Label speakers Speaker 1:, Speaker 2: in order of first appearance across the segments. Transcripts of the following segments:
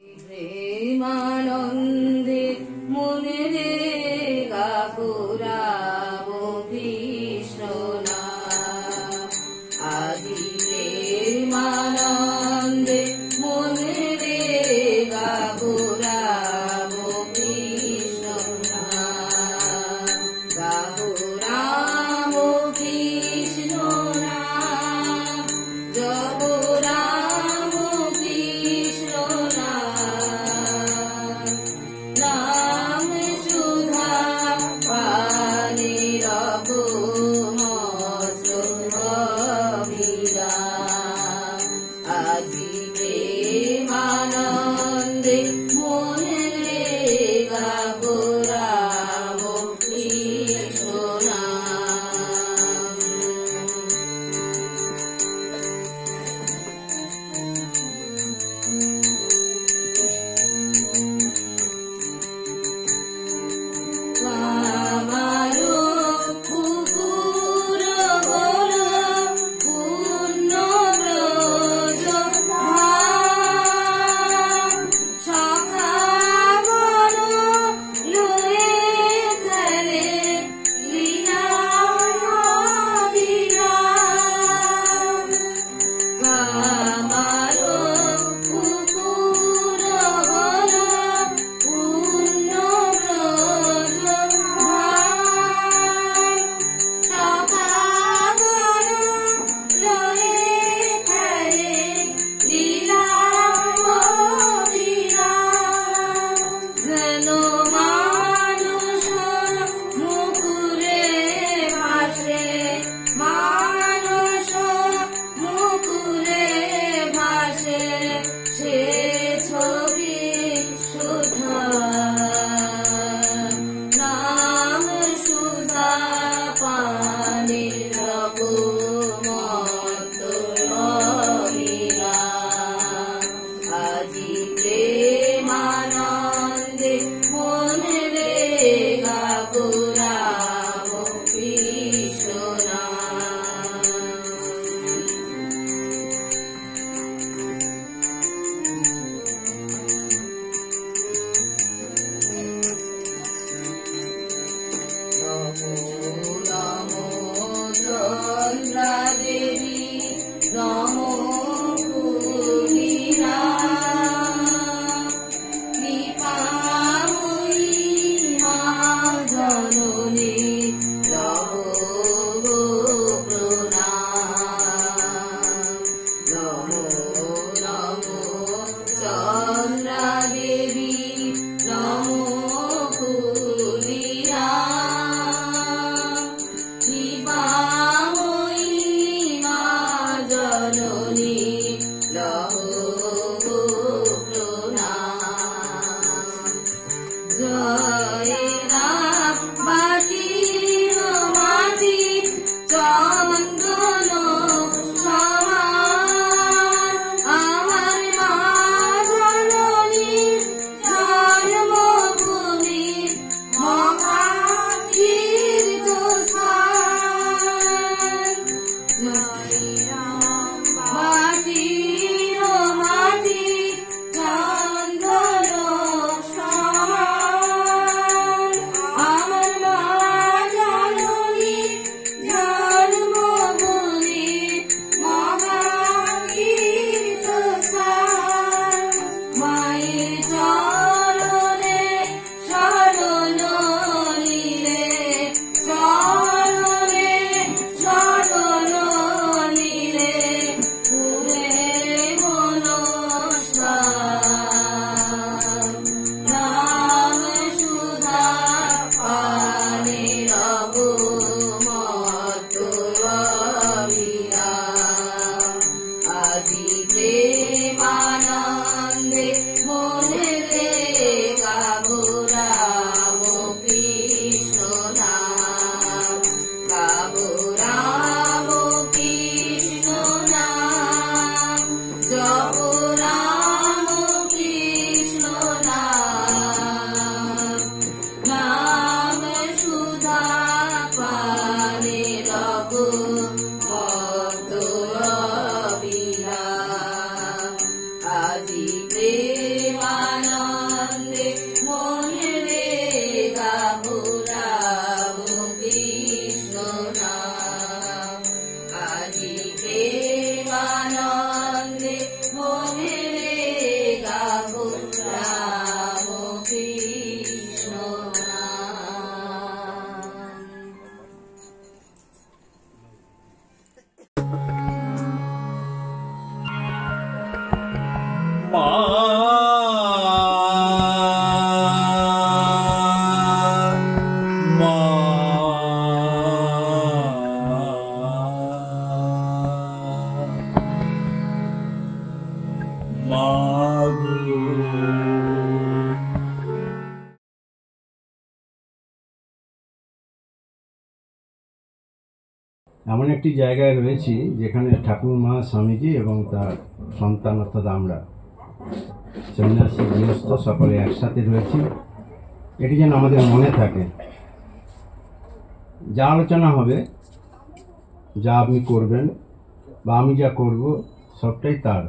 Speaker 1: প্রেমানন্দে মনে রে গাপুরাবো কৃষ্ণ নাম। আজি প্রেমানন্দে মনে রে গাপুরাবো কৃষ্ণ নাম। গাপুরাবো কৃষ্ণ নাম, জপুরাবো কৃষ্ণ নাম।
Speaker 2: এমন একটি জায়গায় রয়েছি যেখানে ঠাকুরমা, স্বামীজি এবং তার সন্তান অর্থাৎ আমরা সন্ন্যাসী, গৃহস্থ সকলে একসাথে রয়েছি। এটি যেন আমাদের মনে থাকে। যা আলোচনা হবে, যা আপনি করবেন বা আমি যা করব, সবটাই তার,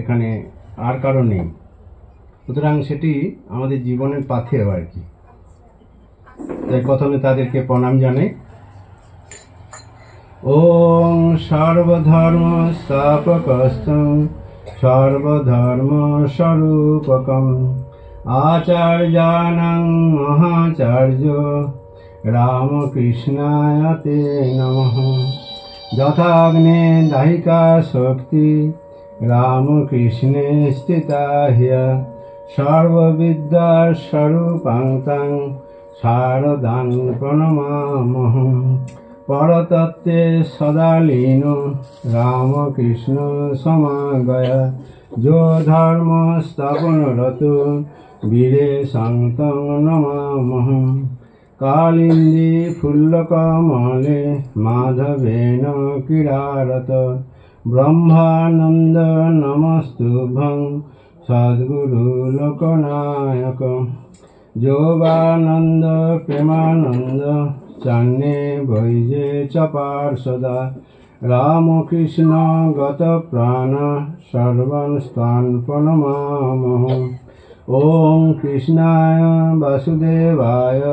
Speaker 2: এখানে আর কারো নেই। সুতরাং সেটি আমাদের জীবনের পাথেয় আর কি। তাই প্রথমে তাদেরকে প্রণাম জানাই। ওম সর্বধর্ম স্থাপকস্তং সর্বধর্ম স্বরূপকম আচার্যানাং মহাচার্য রামকৃষ্ণায় তে নমঃ। যথাগ্নে দাহিকা শক্তি রামকৃষ্ণে স্থিতা হ্য সর্ববিদ্যা স্বরূপাং তং শারদাং প্রণমামহং। পরতত্ত্বে সদা লীন রামকৃষ্ণ সমাগয়া যো ধর্ম স্থাপনরত বীরে সান্তং নমামহং। কালিন্দী ফুল্লকমলে মাধবেন ক্রীড়ারত ব্রহ্মানন্দ নমস্তুভ্যং সদ্গুরু লোকনায়ক। যোগানন্দ প্রেমানন্দ চান্নে বৈজে চ পার্ষদা রামকৃষ্ণ গত প্রাণ সর্বান স্তান প্রণমামহং। ওম কৃষ্ণায় বাসুদেবায়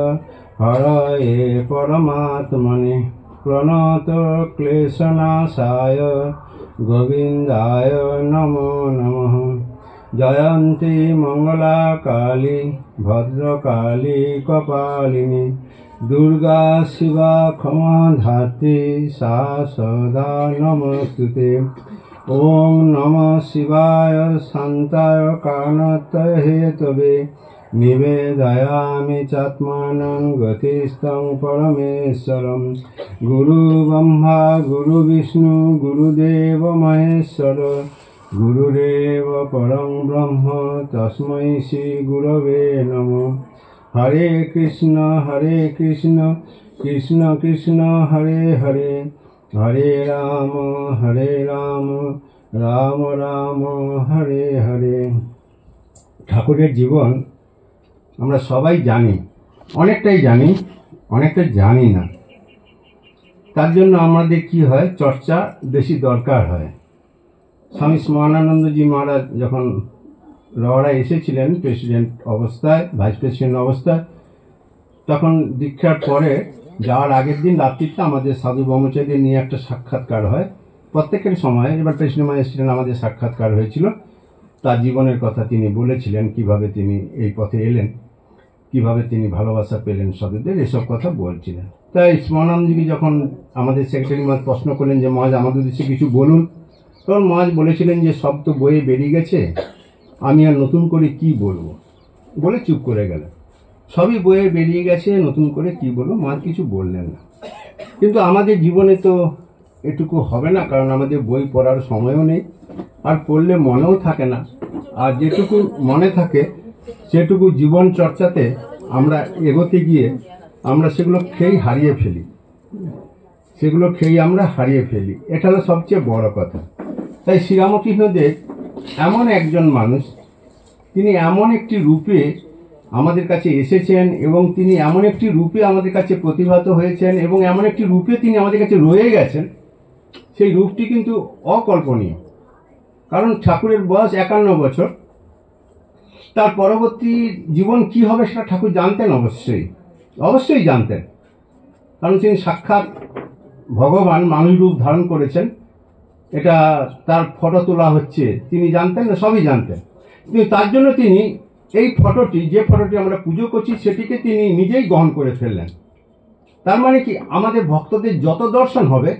Speaker 2: হরয়ে পরমাত্মনে প্রণত ক্লেশনাশায় গোবিন্দায় নমো নমঃ। জয়ন্তী মঙ্গলা কালী ভদ্রকালী কপালিনী দুর্গা শিবা ক্ষমা ধাত্রী সা সদা নমস্তুতে। ওম নমঃ শিবায় শান্তায় কারণত্রয় হেতবে নিবেদয়ামি চাত্মানং গতিস্থং পরমেশ্বরম। গুরু ব্রহ্মা গুরু বিষ্ণু গুরুদেব মহেশ্বর গুরুরেব পরং ব্রহ্ম তস্मै শ্রী গুরবে নমঃ। হরে কৃষ্ণ কৃষ্ণ কৃষ্ণ হরে হরে হরে রাম রাম রাম হরে হরে। ঠাকুরের জীবন আমরা সবাই জানি, অনেকটাই জানি, অনেকটা জানি না। তার জন্য আমাদের কি হয়, চর্চা বেশি দরকার হয়। স্বামী স্মরণানন্দজি মহারাজ যখন রওয়াড়া এসেছিলেন প্রেসিডেন্ট অবস্থায়, ভাইস প্রেসিডেন্ট অবস্থায়, তখন দীক্ষার পরে যাওয়ার আগের দিন রাত্রিতে আমাদের সাধু ব্রহ্মচারীদের নিয়ে একটা সাক্ষাৎকার হয় প্রত্যেকের সময়। এবার প্রেসিডেন্ট মহারাজ এসেছিলেন, আমাদের সাক্ষাৎকার হয়েছিল। তার জীবনের কথা তিনি বলেছিলেন, কিভাবে তিনি এই পথে এলেন, কিভাবে তিনি ভালোবাসা পেলেন সাধুদের, এসব কথা বলছিলেন। তাই স্মরণানন্দজি যখন আমাদের সেক্রেটারি মহারাজ প্রশ্ন করলেন যে মহারাজ আমাদের উদ্দেশ্যে কিছু বলুন, তখন মহারাজ বলেছিলেন যে সব তো বইয়ে বেরিয়ে গেছে, আমি আর নতুন করে কি বলবো, বলে চুপ করে গেলেন। সবই বইয়ে বেরিয়ে গেছে, নতুন করে কি বলবো, মহারাজ কিছু বললেন না। কিন্তু আমাদের জীবনে তো এটুকু হবে না, কারণ আমাদের বই পড়ার সময়ও নেই, আর পড়লে মনেও থাকে না। আর যেটুকু মনে থাকে সেটুকু জীবন চর্চাতে আমরা এগোতে গিয়ে আমরা সেগুলো খেয়েই হারিয়ে ফেলি, এটা হলো সবচেয়ে বড় কথা। তাই শ্রীরামকৃষ্ণদেব এমন একজন মানুষ, তিনি এমন একটি রূপে আমাদের কাছে এসেছেন এবং তিনি এমন একটি রূপে আমাদের কাছে প্রতিভাত হয়েছেন এবং এমন একটি রূপে তিনি আমাদের কাছে রয়ে গেছেন, সেই রূপটি কিন্তু অকল্পনীয়। কারণ ঠাকুরের বয়স 51 বছর, তার পরবর্তী জীবন কি হবে সেটা ঠাকুর জানতেন, অবশ্যই জানতেন। কারণ তিনি সাক্ষাৎ ভগবান মানুষ রূপ ধারণ করেছেন, এটা তার ফটো তোলা হচ্ছে, তিনি জানতেন না, সবই জানতেন। কিন্তু তার জন্য তিনি এই ফটোটি, যে ফটোটি আমরা পুজো করছি, সেটিকে তিনি নিজেই গ্রহণ করে ফেললেন। তার মানে কি, আমাদের ভক্তদের যত দর্শন হবে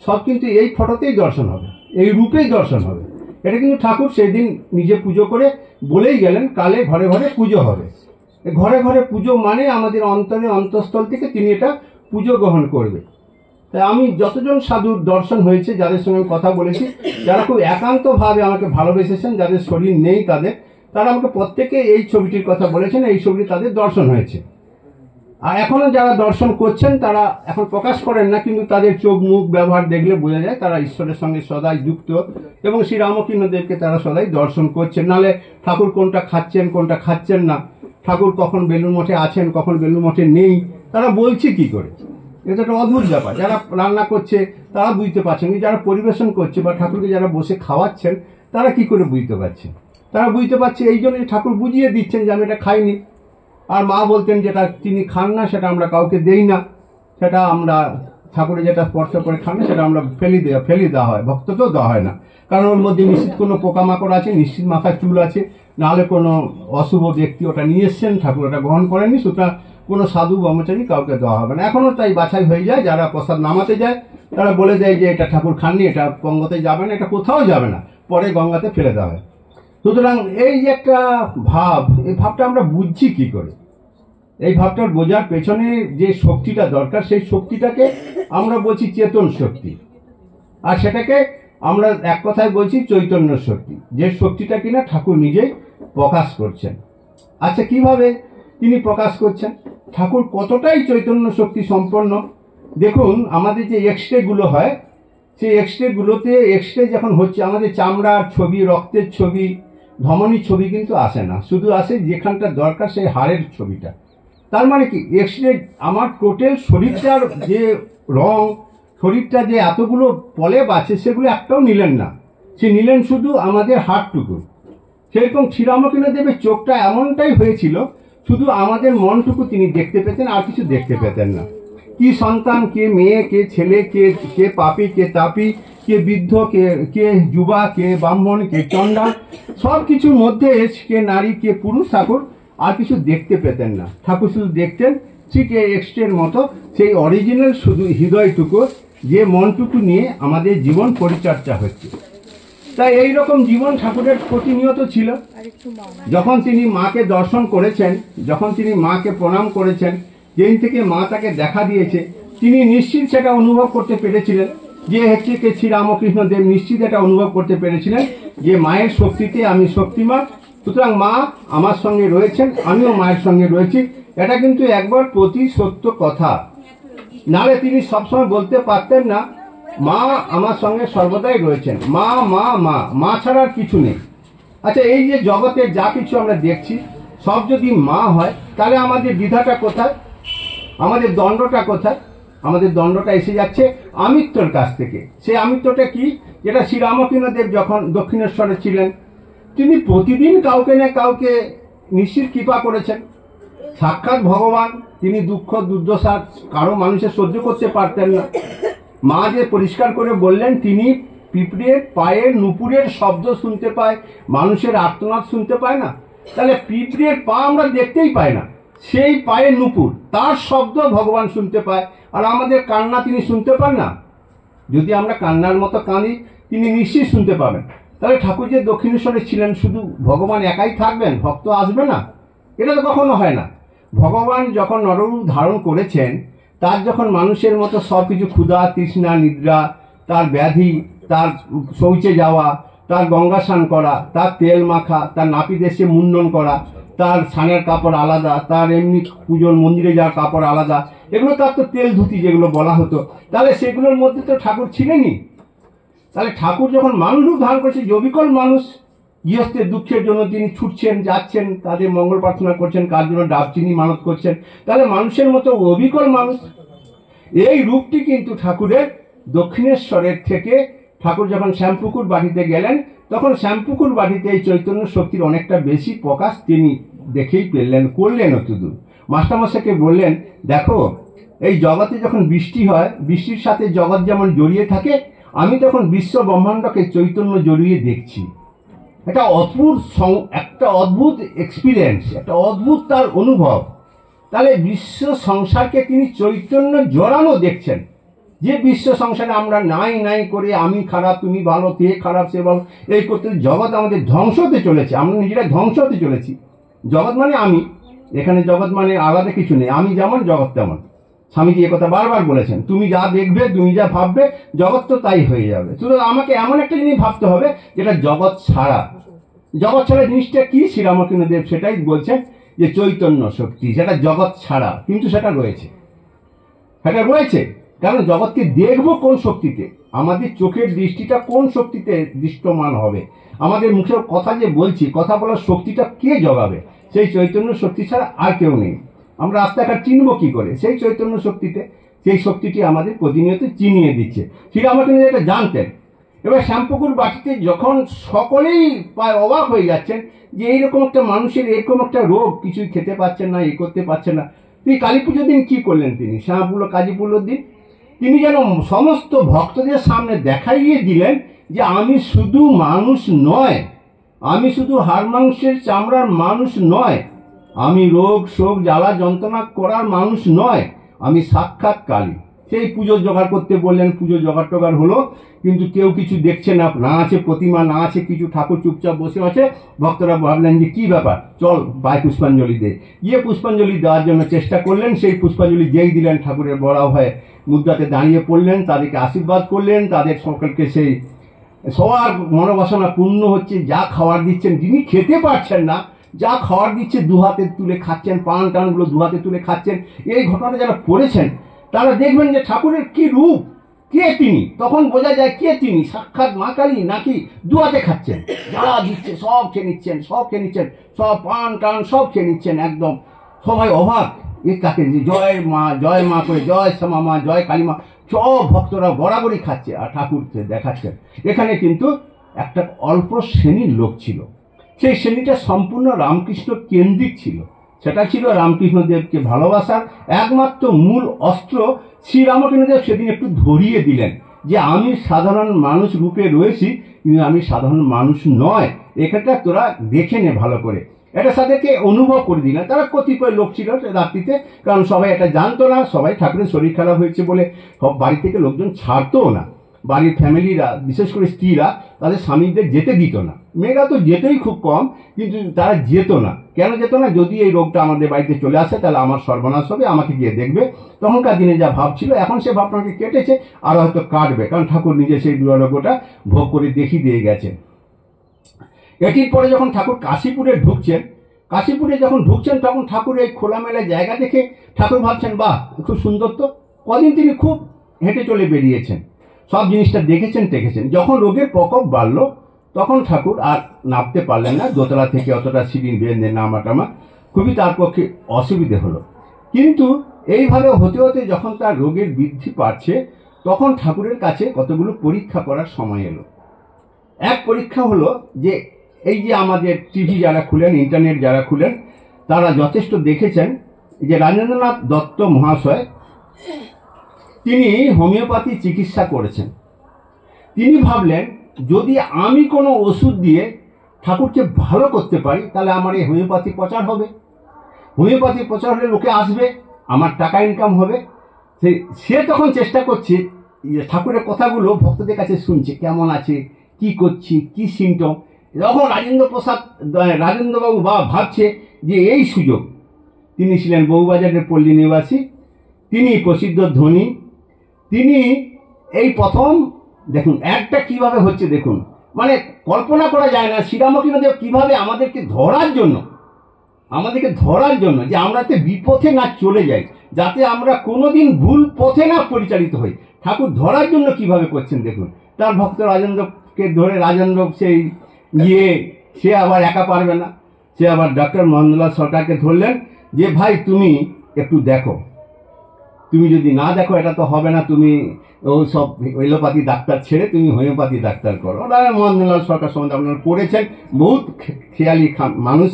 Speaker 2: সব কিন্তু এই ফটোতেই দর্শন হবে, এই রূপেই দর্শন হবে। এটা কিন্তু ঠাকুর সেই দিন নিজে পুজো করে বলেই গেলেন, কালে ঘরে ঘরে পুজো হবে। ঘরে ঘরে পুজো মানে আমাদের অন্তরে, অন্তঃস্থল থেকে তিনি এটা পুজো গ্রহণ করবে। তাই আমি যতজন সাধুর দর্শন হয়েছে, যাদের সঙ্গে আমি কথা বলেছি, যারা খুব একান্তভাবে আমাকে ভালোবেসেছেন, যাদের শরীর নেই তারা আমাকে প্রত্যেকে এই ছবিটির কথা বলেছেন, এই ছবিটি তাদের দর্শন হয়েছে। আর এখনো যারা দর্শন করছেন তারা এখন প্রকাশ করেন না, কিন্তু তাদের চোখ মুখ ব্যবহার দেখলে বোঝা যায় তারা ঈশ্বরের সঙ্গে সদাই যুক্ত এবং শ্রী রামকৃষ্ণদেবকে তারা সদাই দর্শন করছেন। নাহলে ঠাকুর কোনটা খাচ্ছেন কোনটা খাচ্ছেন না, ঠাকুর কখন বেলুড় মঠে আছেন কখন বেলুড় মঠে নেই, তারা বলছে কি করে? এটা একটা অদ্ভুত ব্যাপার। যারা রান্না করছে তারা বুঝতে পারছেন, কিন্তু যারা পরিবেশন করছে বা ঠাকুরকে যারা বসে খাওয়াচ্ছেন তারা কি করে বুঝতে পারছে? তারা বুঝতে পারছে এই জন্য ঠাকুর বুঝিয়ে দিচ্ছেন যে আমি এটা খাইনি। আর মা বলতেন যেটা তিনি খান না সেটা আমরা কাউকে দেই না, সেটা আমরা ঠাকুরে যেটা স্পর্শ করে খান না সেটা আমরা ফেলি দেওয়া হয়, ভক্তকেও দেওয়া হয় না। কারণ ওর মধ্যে নিশ্চিত কোনো পোকামাকড় আছে, নিশ্চিত মাথায় চুল আছে, নাহলে কোনো অশুভ ব্যক্তি ওটা নিয়ে এসছেন, ঠাকুর ওটা গ্রহণ করেননি, সুতরাং কোনো সাধু ব্রহ্মচারী কাউকে দেওয়া হবে না। এখনও তাই বাছাই হয়ে যায়, যারা প্রসাদ নামাতে যায় তারা বলে দেয় যে এটা ঠাকুর খাননি, এটা গঙ্গাতে যাবে না, এটা কোথাও যাবে না, পরে গঙ্গাতে ফেলে দেওয়া হয়। সুতরাং এই যে একটা ভাব, এই ভাবটা আমরা বুঝছি কি করে? এই ভাবটার বোঝার পেছনে যে শক্তিটা দরকার সেই শক্তিটাকে আমরা বলছি চেতন শক্তি, আর সেটাকে আমরা এক কথায় বলছি চৈতন্য শক্তি, যে শক্তিটা কিনা ঠাকুর নিজেই প্রকাশ করছেন। আচ্ছা, কিভাবে তিনি প্রকাশ করছেন? ঠাকুর কতটাই চৈতন্য শক্তি সম্পন্ন দেখুন। আমাদের যে এক্সরেগুলো হয় সেই এক্সরেগুলোতে এক্সরে যখন হচ্ছে আমাদের চামড়ার ছবি, রক্তের ছবি, ধমনির ছবি কিন্তু আসে না, শুধু আসে যেখানটা দরকার সেই হাড়ের ছবিটা। তার মানে কি, এক্সরে আমার টোটাল শরীরটার যে রং, শরীরটা যে এতগুলো পলেপ আছে সেগুলো একটাও নিলেন না, সে নিলেন শুধু আমাদের হাড়টুকু। সেরকম শ্রীরামকৃষ্ণদেবের চোখটা এমনটাই হয়েছিল, শুধু আমাদের মনটুকু তিনি দেখতে পেতেন, আর কিছু দেখতে পেতেন না। কি সন্তান, কে মেয়ে, কে ছেলে, কে পাপী, কে তাপী, কে বৃদ্ধ, কে যুবা, কে ব্রাহ্মণ, কে চণ্ডাল, সব কিছুর মধ্যে কে নারী, কে পুরুষ, ঠাকুর আর কিছু দেখতে পেতেন না। ঠাকুর শুধু দেখতেন ঠিক এই এক্সট্রের মতো সেই অরিজিনাল শুধু হৃদয়টুকু, যে মনটুকু নিয়ে আমাদের জীবন পরিচর্যা হচ্ছে। তাই এই রকম জীবন ঠাকুরের প্রতিনিয়ত ছিল। যখন তিনি মাকে দর্শন করেছেন, যখন তিনি মাকে প্রণাম করেছেন, যেদিন থেকে মা তাকে দেখা দিয়েছে, তিনি নিশ্চিত সেটা অনুভব করতে পেরেছিলেন যে হচ্ছে কে শ্রীরামকৃষ্ণ দেব নিশ্চিত এটা অনুভব করতে পেরেছিলেন যে মায়ের শক্তিতে আমি শক্তিমান, সুতরাং মা আমার সঙ্গে রয়েছেন, আমিও মায়ের সঙ্গে রয়েছি। এটা কিন্তু একবার প্রতি সত্য কথা, নাহলে তিনি সবসময় বলতে পারতেন না মা আমার সঙ্গে সর্বদাই রয়েছেন, মা মা মা, মা ছাড়া আর কিছু নেই। আচ্ছা, এই যে জগতে যা কিছু আমরা দেখছি সব যদি মা হয়, তাহলে আমাদের দ্বিধাটা কোথায়, আমাদের দণ্ডটা কোথায়? আমাদের দণ্ডটা এসে যাচ্ছে আমিত্বর কাছ থেকে। সেই আমিত্বটা কি? যেটা শ্রীরামকৃষ্ণদেব যখন দক্ষিণেশ্বরে ছিলেন, তিনি প্রতিদিন কাউকে না কাউকে নিশ্চিত কৃপা করেছেন। সাক্ষাৎ ভগবান, তিনি দুঃখ দুর্দশা কারো মানুষের সহ্য করতে পারতেন না। মা যে পরিষ্কার করে বললেন তিনি পিঁপড়ের পায়ের নুপুরের শব্দ শুনতে পায়, মানুষের আর্তনাদ শুনতে পায় না। তাহলে পিঁপড়ের পা আমরা দেখতেই পাই না, সেই পায়ের নুপুর তার শব্দ ভগবান শুনতে পায়, আর আমাদের কান্না তিনি শুনতে পান না। যদি আমরা কান্নার মতো কাঁদি তিনি নিশ্চয়ই শুনতে পাবেন। তাহলে ঠাকুর যে দক্ষিণেশ্বরে ছিলেন, শুধু ভগবান একাই থাকবেন, ভক্ত আসবে না? এটা তো কখনো হয় না। ভগবান যখন নররূপ ধারণ করেছেন, তার যখন মানুষের মতো সব কিছু ক্ষুধা, তৃষ্ণা, নিদ্রা, তার ব্যাধি, তার শৌচে যাওয়া, তার গঙ্গা স্নান করা, তার তেল মাখা, তার নাপিত এসে মুন্ডন করা, তার স্নানের কাপড় আলাদা, তার এমনি পুজোর মন্দিরে যাওয়ার কাপড় আলাদা, এগুলো তার তো তেল ধুতি যেগুলো বলা হতো, তাহলে সেগুলোর মধ্যে তো ঠাকুর ছিলেনই। তাহলে ঠাকুর যখন মানুষ রূপ ধারণ করেছে, অবিকল মানুষ, গৃহস্থের দুঃখের জন্য তিনি ছুটছেন, যাচ্ছেন, তাদের মঙ্গল প্রার্থনা করছেন, কার জন্য ডাবচিনি মানত করছেন, তাহলে মানুষের মতো অবিকল মানুষ। এই রূপটি কিন্তু ঠাকুরের দক্ষিণেশ্বরের থেকে ঠাকুর যখন শ্যামপুকুর বাড়িতে গেলেন, তখন শ্যামপুকুর বাড়িতে এই চৈতন্য শক্তির অনেকটা বেশি প্রকাশ তিনি দেখেই পেলেন, করলেন। অতদূর মাস্টারমশাইকে বললেন, দেখো এই জগতে যখন বৃষ্টি হয়, বৃষ্টির সাথে জগৎ যেমন জড়িয়ে থাকে, আমি তখন বিশ্ব ব্রহ্মাণ্ডকে চৈতন্য জড়িয়ে দেখছি। একটা অদ্ভুত এক্সপিরিয়েন্স, একটা অদ্ভুত তার অনুভব। তাহলে বিশ্ব সংসারকে তিনি চৈতন্য জড়ানো দেখছেন, যে বিশ্ব সংসারে আমরা নাই নাই করে আমি খারাপ তুমি ভালো, তে খারাপ সে ভালো, এই করতে জগৎ আমাদের ধ্বংস হতে চলেছে, আমরা নিজেরা ধ্বংস হতে চলেছি। জগৎ মানে আমি, এখানে জগৎ মানে আলাদা কিছু নেই, আমি যেমন জগৎ তেমন। স্বামীজি একথা বারবার বলেছেন, তুমি যা দেখবে, তুমি যা ভাববে, জগৎ তো তাই হয়ে যাবে। শুধু আমাকে এমন একটা জিনিস ভাবতে হবে যেটা জগৎ ছাড়া। জগৎ ছাড়া জিনিসটা কি? শ্রীরামকৃষ্ণদেব সেটাই বলছেন যে চৈতন্য শক্তি, সেটা জগৎ ছাড়া, কিন্তু সেটা রয়েছে, সেটা রয়েছে। কারণ জগৎকে দেখবো কোন শক্তিতে, আমাদের চোখের দৃষ্টিটা কোন শক্তিতে দৃষ্টমান হবে, আমাদের মুখের কথা যে বলছি, কথা বলার শক্তিটা কে জগাবে? সেই চৈতন্য শক্তি ছাড়া আর কেউ নেই। আমরা রাস্তাঘাট চিনবো কি করে? সেই চৈতন্য শক্তিতে। সেই শক্তিটি আমাদের প্রতিনিয়ত চিনিয়ে দিচ্ছে। শ্রীরামকৃষ্ণ এটা জানতেন। এবার শ্যামপুকুর বাটিতে যখন সকলেই প্রায় অবাক হয়ে যাচ্ছেন যে এইরকম একটা মানুষের এরকম একটা রোগ, কিছুই খেতে পাচ্ছেন না, এ করতে পারছেন না, তিনি কালী পুজোর দিন কী করলেন? তিনি শ্যামাপুলো কাজী পুজোর দিন তিনি যেন সমস্ত ভক্তদের সামনে দেখাইয়ে দিলেন যে আমি শুধু মানুষ নয়, আমি শুধু হাড় মাংসের চামড়ার মানুষ নয়, আমি রোগ শোক জ্বালা যন্ত্রণা করার মানুষ নয়, আমি সাক্ষাৎ কালী। সেই পুজো জোগাড় করতে বললেন, পুজো জোগাড় টোগাড় হলো, কিন্তু কেউ কিছু দেখছে না, না আছে প্রতিমা, না আছে কিছু, ঠাকুর চুপচাপ বসে আছে। ভক্তরা ভাবলেন যে কী ব্যাপার, চল পায়ে পুষ্পাঞ্জলি দে। গিয়ে পুষ্পাঞ্জলি দেওয়ার জন্য চেষ্টা করলেন। সেই পুষ্পাঞ্জলি যেই দিলেন, ঠাকুরের বড় হয়ে মুদ্রাতে দাঁড়িয়ে পড়লেন, তাদেরকে আশীর্বাদ করলেন, তাদের সকলকে সেই সবার মনোবাসনা পূর্ণ হচ্ছে। যা খাবার দিচ্ছেন, যিনি খেতে পারছেন না, যা খাবার দিচ্ছে দু হাতে তুলে খাচ্ছেন, পান টানগুলো দু হাতে তুলে খাচ্ছেন। এই ঘটনাটা যারা পড়েছেন তারা দেখবেন যে ঠাকুরের কি রূপ, কে তিনি, তখন বোঝা যায় কে তিনি, সাক্ষাৎ মা কালী নাকি দু হাতে খাচ্ছেন, যা দিচ্ছে সব খেয়ে নিচ্ছেন, সব খেয়ে নিচ্ছেন, সব পান টান সব খেয়ে নিচ্ছেন। একদম সবাই অবাক, এ কাকে, জয় মা করে, জয় শ্যামা মা, জয় কালী মা, সব ভক্তরা বরাবরই খাচ্ছে আর ঠাকুরকে দেখাচ্ছেন। এখানে কিন্তু একটা অল্প শ্রেণীর লোক ছিল, সেই শ্রেণীটা সম্পূর্ণ রামকৃষ্ণ কেন্দ্রিক ছিল। সেটা ছিল রামকৃষ্ণদেবকে ভালোবাসার একমাত্র মূল অস্ত্র। শ্রীরামকৃষ্ণদেব সেদিন একটু ধরিয়ে দিলেন যে আমি সাধারণ মানুষ রূপে রয়েছি, কিন্তু আমি সাধারণ মানুষ নয়, এখানটা তোরা দেখে নে ভালো করে। এটা তাদেরকে অনুভব করে দিলেন। তারা কতিপয় লোক ছিল রাত্রিতে, কারণ সবাই এটা জানতো না, সবাই ঠাকুরের শরীর খারাপ হয়েছে বলে সব বাড়ি থেকে লোকজন ছাড়তোও না। বাড়ির ফ্যামিলিরা, বিশেষ করে স্ত্রীরা তাদের স্বামীদের যেতে দিত না। মেয়েরা তো যেতই খুব কম, কিন্তু তারা যেত না। কেন যেত না? যদি এই রোগটা আমাদের বাড়িতে চলে আসে তাহলে আমার সর্বনাশ হবে, আমাকে গিয়ে দেখবে। তখনকার দিনে যা ভাব ছিল, এখন সে ভাবনাকে কেটেছে, আর হয়তো কাটবে, কারণ ঠাকুর নিজে সেই দুরারোগ্যটা ভোগ করে দেখিয়ে দিয়ে গেছেন। এটির পরে যখন ঠাকুর কাশীপুরে ঢুকছেন, তখন ঠাকুর এই খোলামেলা জায়গা দেখে ঠাকুর ভাবছেন, বাহ খুব সুন্দর তো। কদিন তিনি খুব হেঁটে চলে বেরিয়েছেন, সব জিনিসটা দেখেছেন টেকেছেন। যখন রোগের প্রকোপ বাড়লো, তখন ঠাকুর আর নামতে পারলেন না, দোতলা থেকে অতটা সিঁড়ি বেঁধে নামা খুবই তার পক্ষে অসুবিধে হলো। কিন্তু এইভাবে হতে হতে যখন তার রোগের বৃদ্ধি পাচ্ছে, তখন ঠাকুরের কাছে কতগুলো পরীক্ষা করার সময় এলো। এক পরীক্ষা হলো যে এই যে আমাদের টিভি যারা খুলেন, ইন্টারনেট যারা খুলেন, তারা যথেষ্ট দেখেছেন যে রাজেন্দ্রনাথ দত্ত মহাশয় তিনি হোমিওপ্যাথি চিকিৎসা করেছেন। তিনি ভাবলেন যদি আমি কোনো ওষুধ দিয়ে ঠাকুরকে ভালো করতে পারি, তাহলে আমার এই হোমিওপ্যাথি প্রচার হবে, হোমিওপ্যাথি প্রচার হলে লোকে আসবে, আমার টাকা ইনকাম হবে। সে তখন চেষ্টা করছে, ঠাকুরের কথাগুলো ভক্তদের কাছে শুনছে, কেমন আছে, কি করছি, কি সিমটম। তখন রাজেন্দ্রবাবু ভাবছে যে এই সুযোগ। তিনি ছিলেন বউবাজারের পল্লী নিবাসী, তিনি প্রসিদ্ধ ধনী, তিনি এই প্রথম দেখুন একটা কিভাবে হচ্ছে, দেখুন মানে কল্পনা করা যায় না শ্রীরামকৃষ্ণদেব কিভাবে আমাদেরকে ধরার জন্য যে আমরা যাতে বিপথে না চলে যাই, যাতে আমরা কোনোদিন ভুল পথে না পরিচালিত হই, ঠাকুর ধরার জন্য কিভাবে করছেন দেখুন। তার ভক্ত রাজেন্দ্রকে ধরে, রাজেন্দ্র সেই সে আবার একা পারবে না, সে আবার ডক্টর মহেন্দ্রলাল সরকারকে ধরলেন যে ভাই তুমি একটু দেখো, তুমি যদি না দেখো এটা তো হবে না, তুমি ওই সব এলোপ্যাথি ডাক্তার ছেড়ে তুমি হোমিওপ্যাথি ডাক্তার করো। মহেন্দ্রলাল সরকার সম্বন্ধে আপনারা পড়েছেন, বহুত খেয়ালি মানুষ,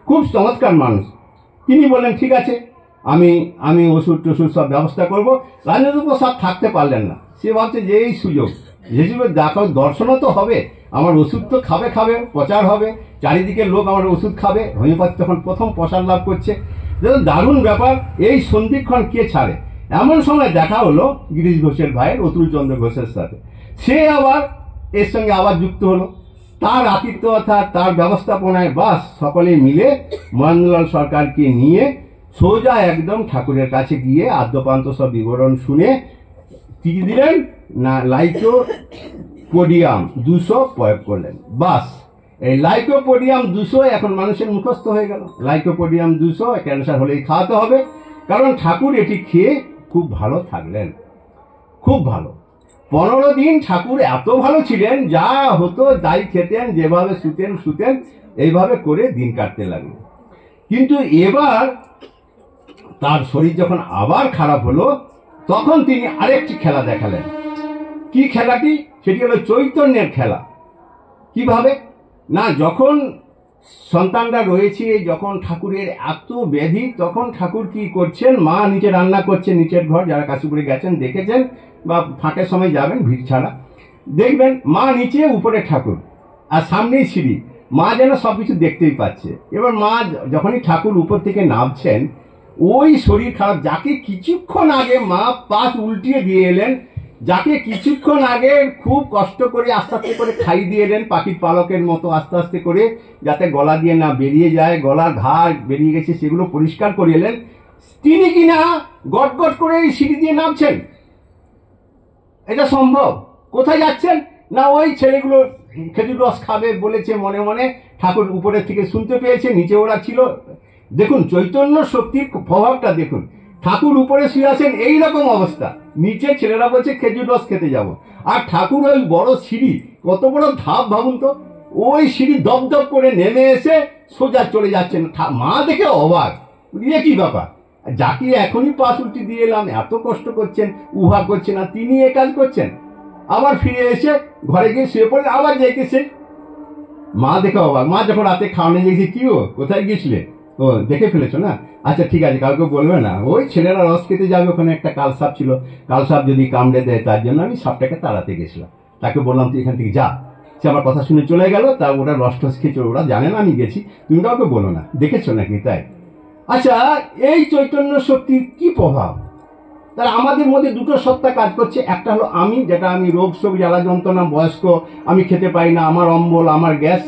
Speaker 2: খুব চমৎকার মানুষ। তিনি বললেন ঠিক আছে, আমি ওষুধ টষুধ সব ব্যবস্থা করবো। রাজেন্দ্র প্রসাদ থাকতে পারলেন না, সে ভাবছে যে এই সুযোগ, যেসবের দেখো দর্শনও তো হবে, আমার ওষুধ তো খাবে, প্রচার হবে, চারিদিকে লোক আমার ওষুধ খাবে। হোমিওপ্যাথি তখন প্রথম প্রসার লাভ করছে। দারুণ ব্যাপার, এই সন্ধিক্ষণ কে ছাড়ে। এমন সময় দেখা হলো গিরিশ ঘোষের ভাইয়ের অতুল চন্দ্র ঘোষের সাথে, সে আবার এর সঙ্গে আবার যুক্ত হলো। তার আতিথ্যতা, তার ব্যবস্থাপনায় বাস সকলে মিলে মহেন্দ্রলাল সরকারকে নিয়ে সোজা একদম ঠাকুরের কাছে গিয়ে আদ্যপান্ত সব বিবরণ শুনে কি দিলেন না, লাইকোপোডিয়াম 200 প্রয়োগ করলেন। বাস এই লাইকোপোডিয়াম 200 এখন মানুষের মুখস্থ হয়ে গেল। লাইকোপোডিয়াম 200 ক্যান্সার হলেই খাওয়াতে হবে, কারণ ঠাকুর এটি খেয়ে খুব ভালো থাকলেন, খুব ভালো। 15 দিন ঠাকুর এত ভালো ছিলেন, যা হতো তাই খেতেন, যেভাবে শুতেন এইভাবে করে দিন কাটতে লাগলো। কিন্তু এবার তার শরীর যখন আবার খারাপ হলো, তখন তিনি আরেকটি খেলা দেখালেন। কি খেলাটি? সেটি হলো চৈতন্যের খেলা। কিভাবে না, যখন সন্তানরা রয়েছে, যখন ঠাকুরের এত ব্যাধি, তখন ঠাকুর কি করছেন, মা নিচে রান্না করছেন, নিচের ঘর, যারা কাশীপুরে গেছেন দেখেছেন বা ফাঁকের সময় যাবেন ভিড় ছাড়া, দেখবেন মা নিচে, উপরে ঠাকুর, আর সামনেই সিঁড়ি। মা যেন সবকিছু দেখতেই পাচ্ছে। এবার মা যখনই ঠাকুর উপর থেকে নামছেন, ওই শরীর খারাপ, যাকে কিছুক্ষণ আগে মা পাশ উল্টিয়ে দিয়ে এলেন, যাকে কিছুক্ষণ আগে খুব কষ্ট করে আস্তে আস্তে করে খাই দিয়ে এলেন, পাখির পালকের মতো আস্তে আস্তে করে, যাতে গলা দিয়ে না বেরিয়ে যায়, গলার ঘা বেরিয়ে গেছে সেগুলো পরিষ্কার করে এলেন, তিনি কিনা গট গট করে এই সিঁড়ি দিয়ে নামছেন। এটা সম্ভব? কোথায় যাচ্ছেন না, ওই ছেলেগুলো খেজুর রস খাবে বলেছে মনে মনে, ঠাকুর উপরের থেকে শুনতে পেয়েছে, নিচে ওরা ছিল। দেখুন চৈতন্য শক্তির প্রভাবটা দেখুন। ঠাকুর উপরে শুয়ে আছেন, এইরকম অবস্থা, নিচে ছেলেরা বলছে খেজুর রস খেতে যাব, আর ঠাকুর ওই বড় সিঁড়ি, কত বড় ধাপ ভাবুন তো, ওই সিঁড়ি দপ দপ করে নেমে এসে সোজা চলে যাচ্ছেন। মা দেখে অবাক, ইয়ে কি ব্যাপার, যাকে এখনই পাশ উল্টি দিয়ে এলাম, এত কষ্ট করছেন, উহা করছেন, না তিনি এ কাজ করছেন। আবার ফিরে এসে ঘরে গিয়ে শুয়ে পড়লে আবার দেখেছে। মা দেখে অবাক। মা যখন রাতে খাওয়ানো গেছে, কি ও কোথায় গিয়েছিলে? ও দেখে ফেলেছো না, আচ্ছা ঠিক আছে, কাউকে বলবে না, ওই ছেলেরা রস খেতে যাবে, ওখানে একটা কালসাপ ছিল, কালসাপ যদি কামড়ে দেয়, তার জন্য আমি সাপটাকে তাড়াতে গেছিলাম। তাকে বললাম তুই এখান থেকে যা, সে আমার কথা শুনে চলে গেল। তা ওরা রস টস খেয়েছিল, ওরা জানে না আমি গেছি, তুমি কাউকে বলো না, দেখেছো নাকি? তাই। আচ্ছা, এই চৈতন্য শক্তির কি প্রভাব? তাহলে আমাদের মধ্যে দুটো সত্তা কাজ করছে। একটা হলো আমি, যেটা আমি রোগ শোক জ্বালা যন্ত্রণা, বয়স্ক, আমি খেতে পাই না, আমার অম্বল, আমার গ্যাস,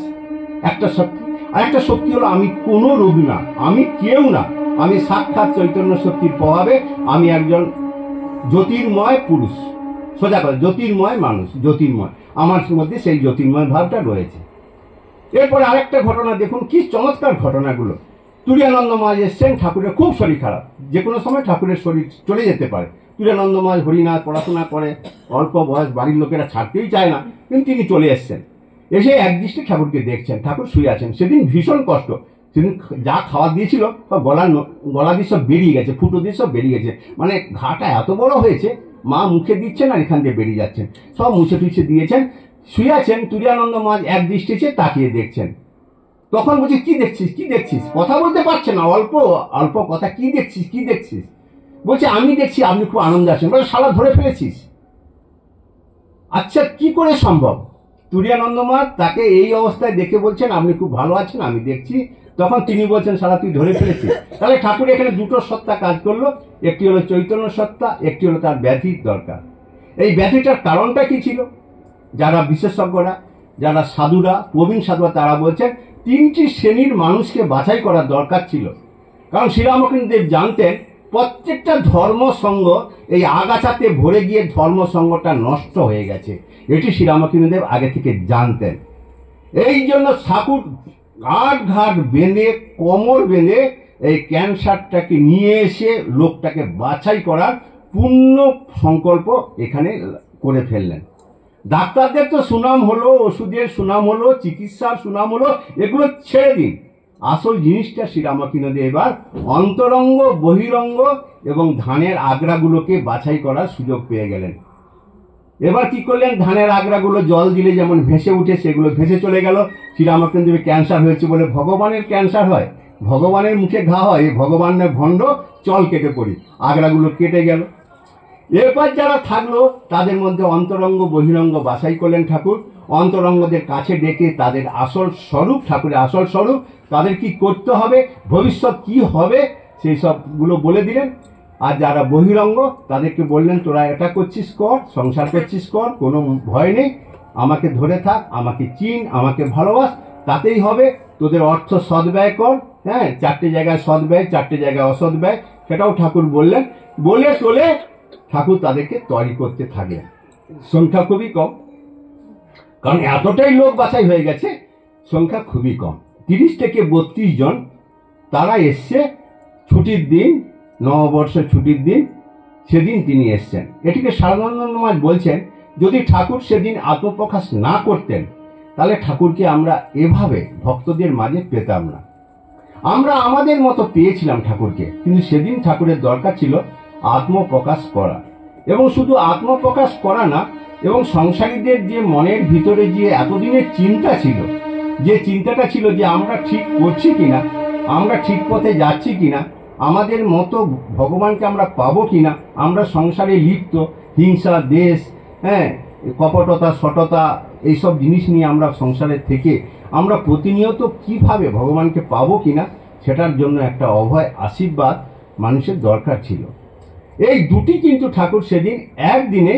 Speaker 2: একটা শক্তি। আর একটা শক্তি হলো আমি কোনো রোগ না, আমি কেউ না, আমি সাক্ষাৎ চৈতন্য শক্তির প্রভাবে আমি একজন জ্যোতির্ময় পুরুষ, সোজা কথা জ্যোতির্ময় মানুষ, জ্যোতির্ময়, আমার মধ্যে সেই জ্যোতির্ময় ভাবটা রয়েছে। এরপরে আরেকটা ঘটনা দেখুন, কি চমৎকার ঘটনাগুলো। তুরিয়ানন্দ মহারাজ এসছেন, ঠাকুরের খুব শরীর খারাপ, যে কোনো সময় ঠাকুরের শরীর চলে যেতে পারে। তুরিয়ানন্দ মহারাজ হরিনাথ পড়াশোনা করে, অল্প বয়স, বাড়ির লোকেরা ছাড়তেই চায় না, কিন্তু তিনি চলে এসছেন। এসে একদৃষ্টে ঠাকুরকে দেখছেন, ঠাকুর শুয়ে আছেন। সেদিন ভীষণ কষ্ট, সেদিন যা খাওয়া দিয়েছিল গলা দিয়ে সব বেরিয়ে গেছে, ফুটো দিয়ে সব বেরিয়ে গেছে, মানে ঘাটা এত বড় হয়েছে, মা মুখে দিচ্ছেন আর এখান দিয়ে বেরিয়ে যাচ্ছেন, সব মুছে টুছে দিয়েছেন। শুয়ে আছেন, তুরিয়ানন্দ মহারাজ এক দৃষ্টিতে তাকিয়ে দেখছেন। তখন বলছে কি দেখছিস, কি দেখছিস? কথা বলতে পারছে না, অল্প অল্প কথা, কি দেখছিস, কি দেখছিস? বলছে আমি দেখছি আপনি খুব আনন্দ আছেন। বলে শালা ধরে ফেলেছিস? আচ্ছা, কি করে সম্ভব? তুরিয়ানন্দ মহারাজ তাকে এই অবস্থায় দেখে বলছেন আপনি খুব ভালো আছেন, আমি দেখছি। তখন তিনি বলছেন শালা তুই ধরে ফেলেছিস। তাহলে ঠাকুর এখানে দুটো সত্তা কাজ করলো, একটি হলো চৈতন্য সত্তা, একটি হলো তার ব্যাধির দরকার। এই ব্যাধিটার কারণটা কি ছিল? যারা বিশেষজ্ঞরা, যারা সাধুরা, প্রবীণ সাধুরা, তারা বলছেন তিনটি শ্রেণীর মানুষকে বাছাই করার দরকার ছিল। কারণ শ্রীরামকৃষ্ণদেব জানতেন প্রত্যেকটা ধর্মসঙ্গ এই আগাছাতে ভরে গিয়ে ধর্মসঙ্গটা নষ্ট হয়ে গেছে, এটি শ্রীরামকৃষ্ণদেব আগে থেকে জানতেন। এই জন্য ঠাকুর ঘাট বেঁধে, কোমর বেঁধে এই ক্যান্সারটাকে নিয়ে এসে লোকটাকে বাছাই করার পূর্ণ সংকল্প এখানে করে ফেললেন। ডাক্তারদের তো সুনাম হলো, ওষুধের সুনাম হলো, চিকিৎসার সুনাম হলো, এগুলো ছেড়ে দিন। আসল জিনিসটা শ্রীরামকৃষ্ণদেব এবার অন্তরঙ্গ, বহিরঙ্গ এবং ধানের আগরাগুলোকে বাছাই করার সুযোগ পেয়ে গেলেন। এবার কি করলেন, ধানের আগরাগুলো জল দিলে যেমন ভেসে উঠে, সেগুলো ভেসে চলে গেল। শ্রীরামকৃষ্ণদেবের ক্যান্সার হয়েছে বলে ভগবানের ক্যান্সার হয়, ভগবানের মুখে ঘা হয়, ভগবানের ভণ্ড, চল কেটে পড়ি, আগরাগুলো কেটে গেল। এরপর যারা থাকলো তাদের মধ্যে অন্তরঙ্গ বহিরঙ্গ বাছাই করলেন ঠাকুর। অন্তরঙ্গদের কাছে ডেকে তাদের আসল স্বরূপ, ঠাকুরের আসল স্বরূপ, তাদের কি করতে হবে, ভবিষ্যৎ কি হবে, সেই সবগুলো বলে দিলেন। আর যারা বহিরঙ্গ তাদেরকে বললেন তোরা এটা করছিস কর, সংসার করছিস কর, কোনো ভয় নেই, আমাকে ধরে থাক, আমাকে চিন, আমাকে ভালোবাস, তাতেই হবে। তোদের অর্থ সদ্ব্যয় কর, হ্যাঁ, 4টে জায়গায় সদ্ব্যয়, 4টে জায়গায় অসৎ ব্যয়, সেটাও ঠাকুর বললেন। বলে চলে ঠাকুর তাদেরকে তৈরি করতে থাকলেন। সংখ্যা খুবই কম, কারণ এতটাই লোক বাছাই হয়ে গেছে, সংখ্যা খুবই কম, 30 থেকে 32 জন। তারা এসছে ছুটির দিন, নববর্ষ ছুটির দিন, সেদিন তিনি এসছেন। এটিকে সারদানন্দ মহারাজ বলছেন, যদি ঠাকুর সেদিন আত্মপ্রকাশ না করতেন তাহলে ঠাকুরকে আমরা এভাবে ভক্তদের মাঝে পেতাম না। আমরা আমাদের মতো পেয়েছিলাম ঠাকুরকে, কিন্তু সেদিন ঠাকুরের দরকার ছিল আত্মপ্রকাশ করা। এবং শুধু আত্মপ্রকাশ করা না, এবং সংসারীদের যে মনের ভিতরে যে এতদিনের চিন্তা ছিল, যে চিন্তাটা ছিল যে আমরা ঠিক করছি কিনা, আমরা ঠিক পথে যাচ্ছি কিনা, আমাদের মতো ভগবানকে আমরা পাবো কিনা, আমরা সংসারে লিপ্ত হিংসা, দেশ, কপটতা, সটতা, এইসব জিনিস নিয়ে আমরা সংসারে থেকে আমরা প্রতিনিয়ত কিভাবে ভগবানকে পাবো কিনা, সেটার জন্য একটা অভয় আশীর্বাদ মানুষের দরকার ছিল। এই দুটি কিন্তু ঠাকুর সেদিন একদিনে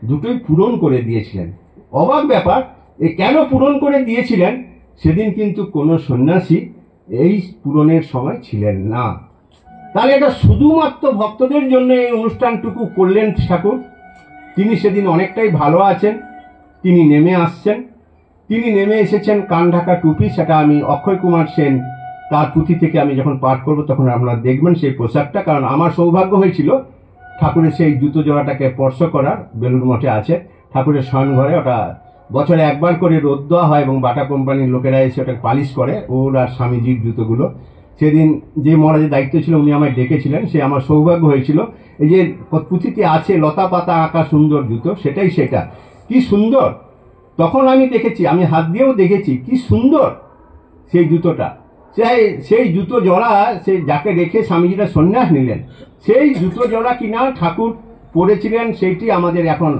Speaker 2: দুটোই পূরণ করে দিয়েছিলেন। অবাক ব্যাপার, কেন পূরণ করে দিয়েছিলেন? সেদিন কিন্তু কোনো সন্ন্যাসী এই পূরণের সময় ছিলেন না। তাহলে এটা শুধুমাত্র ভক্তদের জন্য এই অনুষ্ঠানটুকু করলেন ঠাকুর। তিনি সেদিন অনেকটাই ভালো আছেন, তিনি নেমে আসছেন। তিনি নেমে এসেছেন কান ঢাকা টুপি, সেটা আমি অক্ষয় কুমার সেন তার পুঁথি থেকে আমি যখন পাঠ করব তখন আপনারা দেখবেন সেই পোশাকটা। কারণ আমার সৌভাগ্য হয়েছিল ঠাকুরের সেই জুতো জোড়াটাকে স্পর্শ করার, বেলুড় মঠে আছে ঠাকুরের শয়নঘরে। ওটা বছরে একবার করে রোদ দেওয়া হয় এবং বাটা কোম্পানির লোকেরা এসে ওটা পালিশ করে, ওর আর স্বামীজির জুতোগুলো। সেদিন যে মহারাজের দায়িত্ব ছিল উনি আমায় ডেকেছিলেন, সে আমার সৌভাগ্য হয়েছিল। এই যে পুঁথিতে আছে লতা পাতা আঁকা সুন্দর জুতো, সেটাই সেটা। কি সুন্দর! তখন আমি দেখেছি, আমি হাত দিয়েও দেখেছি, কি সুন্দর সেই জুতোটা। সেই জুতো জোড়া, সে যাকে রেখে স্বামীজিরা সন্ন্যাস নিলেন, সেই জুতো জোড়া কিনা ঠাকুর পরেছিলেন, সেইটি আমাদের এখন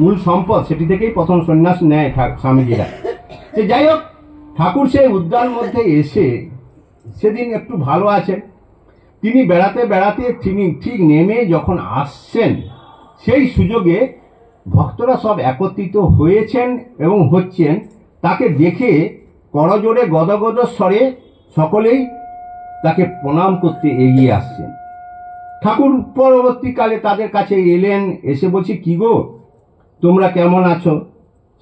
Speaker 2: মূল সম্পদ। সেটি থেকেই প্রথম সন্ন্যাস নেয় স্বামীজিরা। সে যাই হোক, ঠাকুর সেই উদ্যান মধ্যে এসে সেদিন একটু ভালো আছেন। তিনি বেড়াতে বেড়াতে তিনি ঠিক নেমে যখন আসছেন, সেই সুযোগে ভক্তরা সব একত্রিত হয়েছেন এবং হচ্ছেন। তাকে দেখে করজোড়ে গদগদ স্বরে সকলেই তাকে প্রণাম করতে এগিয়ে আসছেন। ঠাকুর পরবর্তীকালে তাদের কাছে এলেন, এসে বলছি, কি গো তোমরা কেমন আছো?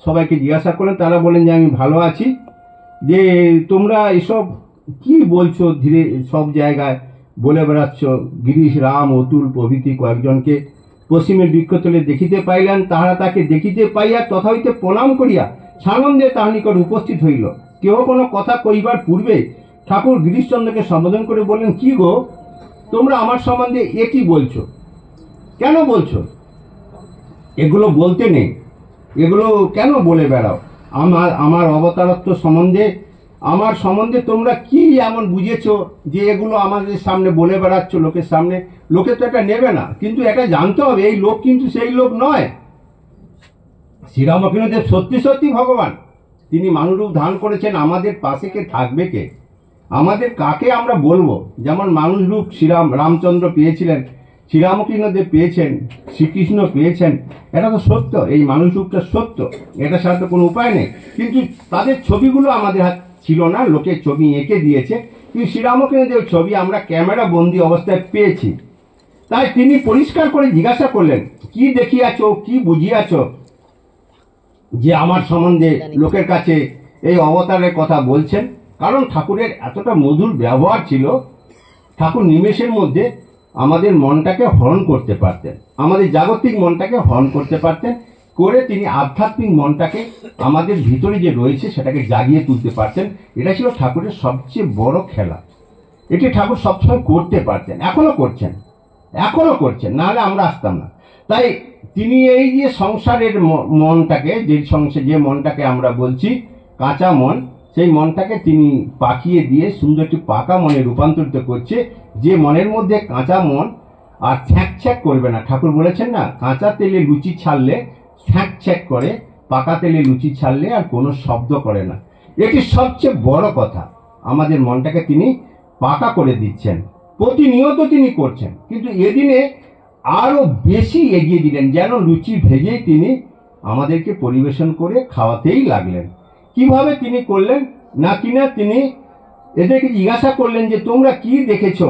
Speaker 2: সবাইকে জিজ্ঞাসা করলেন। তারা বলেন যে আমি ভালো আছি। যে তোমরা এসব কি বলছো, ধীরে সব জায়গায় বলে বেড়াচ্ছ। গিরিশ, রাম, অতুল প্রভৃতি কয়েকজনকে পশ্চিমের বৃক্ষতলে দেখিতে পাইলেন। তাহারা তাকে দেখিতে পাইয়া তথা হইতে প্রণাম করিয়া সানন্দে তাহার নিকট উপস্থিত হইল। কেহ কোনো কথা কইবার পূর্বে ঠাকুর গিরিশচন্দ্রকে সম্বোধন করে বললেন, কি গো তোমরা আমার সম্বন্ধে এ কি বলছো? কেন বলছো? এগুলো বলতে নেই, এগুলো কেন বলে বেড়াও? আমার অবতারত্ব সম্বন্ধে, আমার সম্বন্ধে তোমরা কি এমন বুঝেছো যে এগুলো আমাদের সামনে বলে বেড়াচ্ছ লোকের সামনে? লোকে তো এটা নেবে না, কিন্তু এটা জানতে হবে এই লোক কিন্তু সেই লোক নয়। শ্রীরামকৃষ্ণদেব সত্যি সত্যি ভগবান, তিনি মানুষরূপ ধারণ করেছেন। আমাদের পাশে কে থাকবে কে? আমাদের কাকে আমরা বলবো? যেমন মানুষরূপ রামচন্দ্র পেয়েছিলেন, শ্রীরামকৃষ্ণদেব পেয়েছেন, শ্রীকৃষ্ণ পেয়েছেন, এটা তো সত্য। এই মানুষ রূপটা সত্য, এটা ছাড়া তো কোনো উপায় নেই। কিন্তু তাদের ছবিগুলো আমাদের হাত ছিল না, লোকে ছবি এঁকে দিয়েছে। কিন্তু শ্রীরামকৃষ্ণদেব ছবি আমরা ক্যামেরা বন্দি অবস্থায় পেয়েছি। তাই তিনি পরিষ্কার করে জিজ্ঞাসা করলেন, কি দেখিয়াছ, কি বুঝিয়াছ যে আমার সম্বন্ধে লোকের কাছে এই অবতারের কথা বলছেন? কারণ ঠাকুরের এতটা মধুর ব্যবহার ছিল, ঠাকুর নিমেষের মধ্যে আমাদের মনটাকে হরণ করতে পারতেন, আমাদের জাগতিক মনটাকে হরণ করতে পারতেন, করে তিনি আধ্যাত্মিক মনটাকে আমাদের ভিতরে যে রয়েছে সেটাকে জাগিয়ে তুলতে পারতেন। এটা ছিল ঠাকুরের সবচেয়ে বড় খেলা। এটি ঠাকুর সবসময় করতে পারতেন, এখনো করছেন, নাহলে আমরা আসতাম না। তাই তিনি এই যে সংসারের মনটাকে, যে মনটাকে আমরা বলছি কাঁচা মন, সেই মনটাকে তিনি পাকিয়ে দিয়ে সুন্দর একটি পাকা মনে রূপান্তরিত করছে। যে মনের মধ্যে কাঁচা মন আর ছ্যাঁক ছ্যাঁক করবে না। ঠাকুর বলেছেন না, কাঁচা তেলে লুচি ছাড়লে ছ্যাঁক ছ্যাঁক করে, পাকা তেলে লুচি ছাড়লে আর কোনো শব্দ করে না। এটি সবচেয়ে বড় কথা। আমাদের মনটাকে তিনি পাকা করে দিচ্ছেন, প্রতিনিয়ত তিনি করছেন। কিন্তু এদিনে আরো বেশি এগিয়ে দিলেন, যেন লুচি ভেজেই তিনি আমাদেরকে পরিবেশন করে খাওয়াতেই লাগলেন। কিভাবে তিনি করলেন? না কিনা তিনি এদেরকে জিজ্ঞাসা করলেন যে তোমরা কি দেখেছ,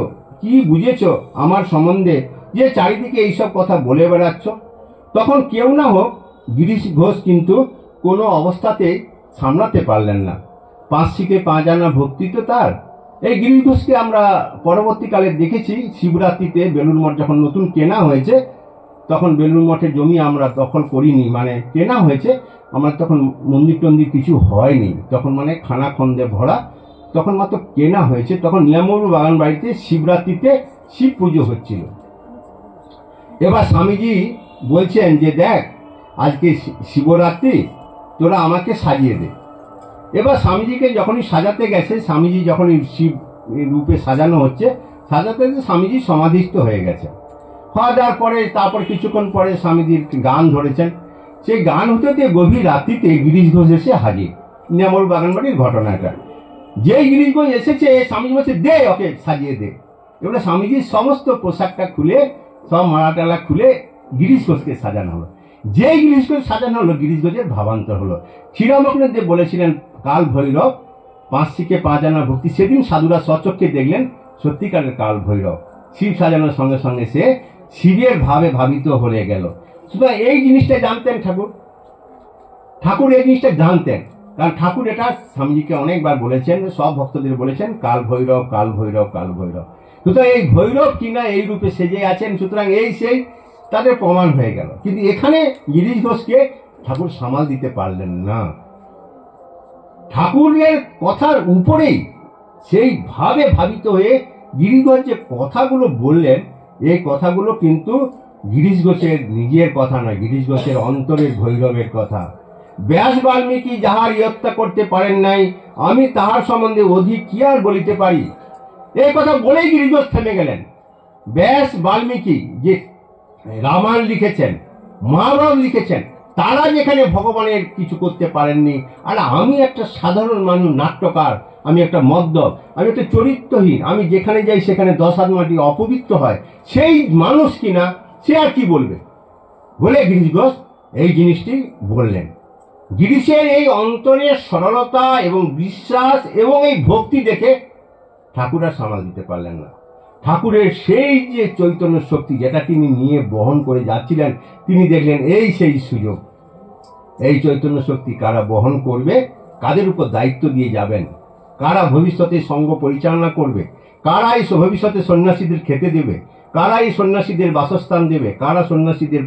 Speaker 2: কি বুঝেছ আমার সম্বন্ধে, যে চারিদিকে এইসব কথা বলে বেড়াচ্ছ? তখন কেউ না হোক গিরিশ ঘোষ কিন্তু কোনো অবস্থাতেই সামলাতে পারলেন না। 5 শিখে 5 আনা ভক্তি তো তার। এই গিরিশ ঘোষকে আমরা পরবর্তীকালে দেখেছি শিবরাত্রিতে বেলুড় মঠ যখন নতুন কেনা হয়েছে, তখন বেলুড় মঠের জমি আমরা দখল করিনি, মানে কেনা হয়েছে, আমার তখন মন্দির টন্দির কিছু হয়নি, তখন মানে খানা খন্দে ভরা, তখন মাত্র কেনা হয়েছে। তখন নিয়ামবাবুর বাগান বাড়িতে শিবরাত্রিতে শিব পুজো হচ্ছিল। এবার স্বামীজি বলছেন যে দেখ আজকে শিবরাত্রি, তোরা আমাকে সাজিয়ে দে। এবার স্বামীজিকে যখনই সাজাতে গেছে, স্বামীজি যখনই শিব রূপে সাজানো হচ্ছে, সাজাতে স্বামীজি সমাধিস্থ হয়ে গেছে। হওয়া যাওয়ার পরে তারপর কিছুক্ষণ পরে স্বামীজির গান ধরেছেন। সেই গান হতে হতে গভীর রাত্রিতে গিরিশ ঘোষ এসে হাজির। নিয়ামবাবুর বাগান বাড়ির ঘটনাটা, যেই গিরিশ ঘোষ এসেছে স্বামীজি বলছে দে ওকে সাজিয়ে দে। এবারে স্বামীজির সমস্ত পোশাকটা খুলে সব মালাটালা খুলে গিরিশ ঘোষকে সাজানো হলো। যেই গিরিশ ঘোষ সাজানো হলো, গিরিশ ঘোষের ভাবান্তর হলো। শ্রীরামকৃষ্ণদেব বলেছিলেন কাল ভৈরব 5 শিখে 5 আনা ভক্তি। সেদিন সাধুরা স্বচক্ষে দেখলেন সত্যিকারের কাল ভৈরব। শিব সাজানোর সঙ্গে সঙ্গে সে শিবের ভাবে ভাবিত হয়ে গেল। সুতরাং এই জিনিসটা জানতেন ঠাকুর এই জিনিসটা জানতেন, কারণ ঠাকুর এটা স্বামীজিকে অনেকবার বলেছেন, সব ভক্তদের বলেছেন কাল ভৈরব কাল ভৈরব কাল ভৈরব। সুতরাং এই ভৈরব কিনা এই রূপে সেজে আছেন, সুতরাং এই সেই তাদের প্রমাণ হয়ে গেল। কিন্তু এখানে গিরিশ ঘোষকে ঠাকুর সামাল দিতে পারলেন না। ঠাকুরের কথার উপরেই সেই ভাবে ভাবিত হয়ে গিরিশ ঘোষ যে কথাগুলো বললেন, এই কথাগুলো কিন্তু গিরিশ ঘোষের নিজের কথা নয়, গিরিশ ঘোষের অন্তরের ভৈরবের কথা। ব্যাস বাল্মীকি যাহার ইয়ত্তা করতে পারেন নাই, আমি তাহার সম্বন্ধে অধিক কি আর বলিতে পারি। এই কথা বলেই গিরিশ ঘোষ থেমে গেলেন। ব্যাস বাল্মীকি যে রামায়ণ লিখেছেন, মহাভারত লিখেছেন, তারা যেখানে ভগবানের কিছু করতে পারেননি, আর আমি একটা সাধারণ মানুষ, নাট্যকার, আমি একটা মদ্যপ, আমি একটা চরিত্রহীন, আমি যেখানে যাই সেখানে 10 হাত মাটি অপবিত্র হয়, সেই মানুষ কিনা সে আর কি বলবে বলে গিরিশ ঘোষ এই জিনিসটি বললেন। গিরিশের এই অন্তরের সরলতা এবং বিশ্বাস এবং এই ভক্তি দেখে ঠাকুর আর সামাল দিতে পারলেন না। ঠাকুরের সেই যে চৈতন্য শক্তি যেটা তিনি নিয়ে বহন করে যাচ্ছিলেন, তিনি দেখলেন এই সেই সুযোগ। এই চৈতন্য শক্তি কারা বহন করবে, কাদের উপর দায়িত্ব দিয়ে যাবেন, কারা ভবিষ্যতে সঙ্গ পরিচালনা করবে, কারা এই ভবিষ্যতে সন্ন্যাসীদের খেতে দেবে, কারা এই সন্ন্যাসীদের বাসস্থান দেবে, কারা সন্ন্যাসীদের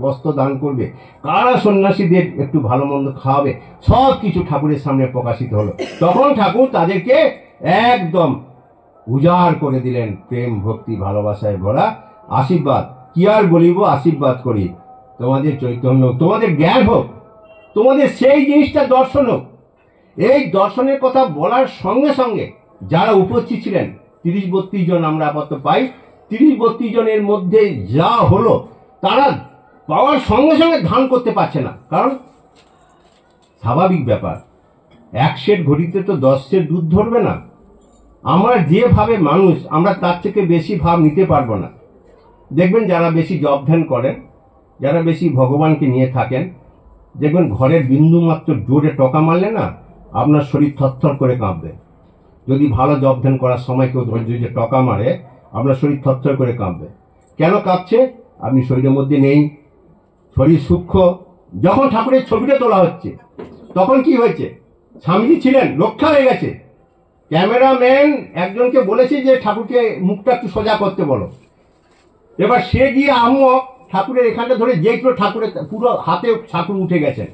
Speaker 2: বস্ত্র দান করবে, কারা সন্ন্যাসীদের একটু ভালো মন্দ খাওয়াবে, সব কিছু ঠাকুরের সামনে প্রকাশিত হলো। তখন ঠাকুর তাদেরকে একদম উজাড় করে দিলেন প্রেম ভক্তি ভালোবাসায় ভরা আশীর্বাদ। কি আর বলিব, আশীর্বাদ করি তোমাদের চৈতন্য, তোমাদের জ্ঞান হোক, তোমাদের সেই জিনিসটা দর্শন হোক। এই দর্শনের কথা বলার সঙ্গে সঙ্গে যারা উপস্থিত ছিলেন 30-32 জন আমরা আপাতত পাই, 30-32 জনের মধ্যে যা হলো, তারা পাওয়ার সঙ্গে সঙ্গে ধান করতে পারছে না। কারণ স্বাভাবিক ব্যাপার, 1 সের ঘটিতে তো 10 সের দুধ ধরবে না। আমরা যেভাবে মানুষ, আমরা তার থেকে বেশি ভাব নিতে পারবো না। দেখবেন যারা বেশি জপ ধ্যান করেন, যারা বেশি ভগবানকে নিয়ে থাকেন, দেখবেন ঘরের বিন্দু মাত্র জোরে টকা মারলে না আপনার শরীর থরথর করে কাঁপবে। যদি ভালো জপ ধ্যান করার সময় কেউ ধৈর্য যে টকা মারে, আপনার শরীর থরথর করে কাঁপবে। কেন কাঁপছে? আপনি শরীরের মধ্যে নেই, শরীর সূক্ষ্ম। যখন ঠাকুরের ছবিটা তোলা হচ্ছে, তখন কি হয়েছে? স্বামীজি ছিলেন, রক্ষা হয়ে গেছে। ক্যামেরাম্যান একজনকে বলেছে যে ঠাকুরকে মুখটা একটু সোজা করতে বলো। এবার সে গিয়ে আহ্মক ঠাকুরের এখানটা ধরে যেইটুকু ঠাকুরের পুরো হাতে ঠাকুর উঠে গেছেন,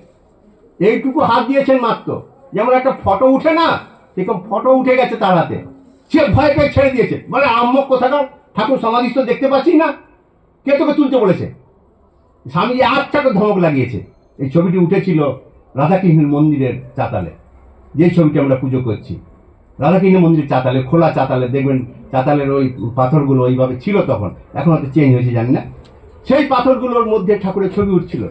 Speaker 2: এইটুকু হাত দিয়েছেন মাত্র, যেমন একটা ফটো উঠে না, সেরকম ফটো উঠে গেছে তার হাতে। সে ভয় পেয়ে ছেড়ে দিয়েছে, বলে আহ্মক কোথাকার, ঠাকুর সমাধিস্থ দেখতে পাচ্ছি না, কে তোকে তুলতে বলেছে? স্বামীজি আচ্ছা করে ধমক লাগিয়েছে। এই ছবিটি উঠেছিল রাধাকৃষ্ণের মন্দিরের চাতালে, যেই ছবিটি আমরা পুজো করছি, রাধাকৃষ্ণ মন্দিরের চাতালে, খোলা চাতালে। দেখবেন চাতালের ওই পাথরগুলো ওইভাবে ছিল তখন, এখন হয়তো চেঞ্জ হয়েছে জানি না। সেই পাথরগুলোর মধ্যে ঠাকুরের ছবি উঠছিল।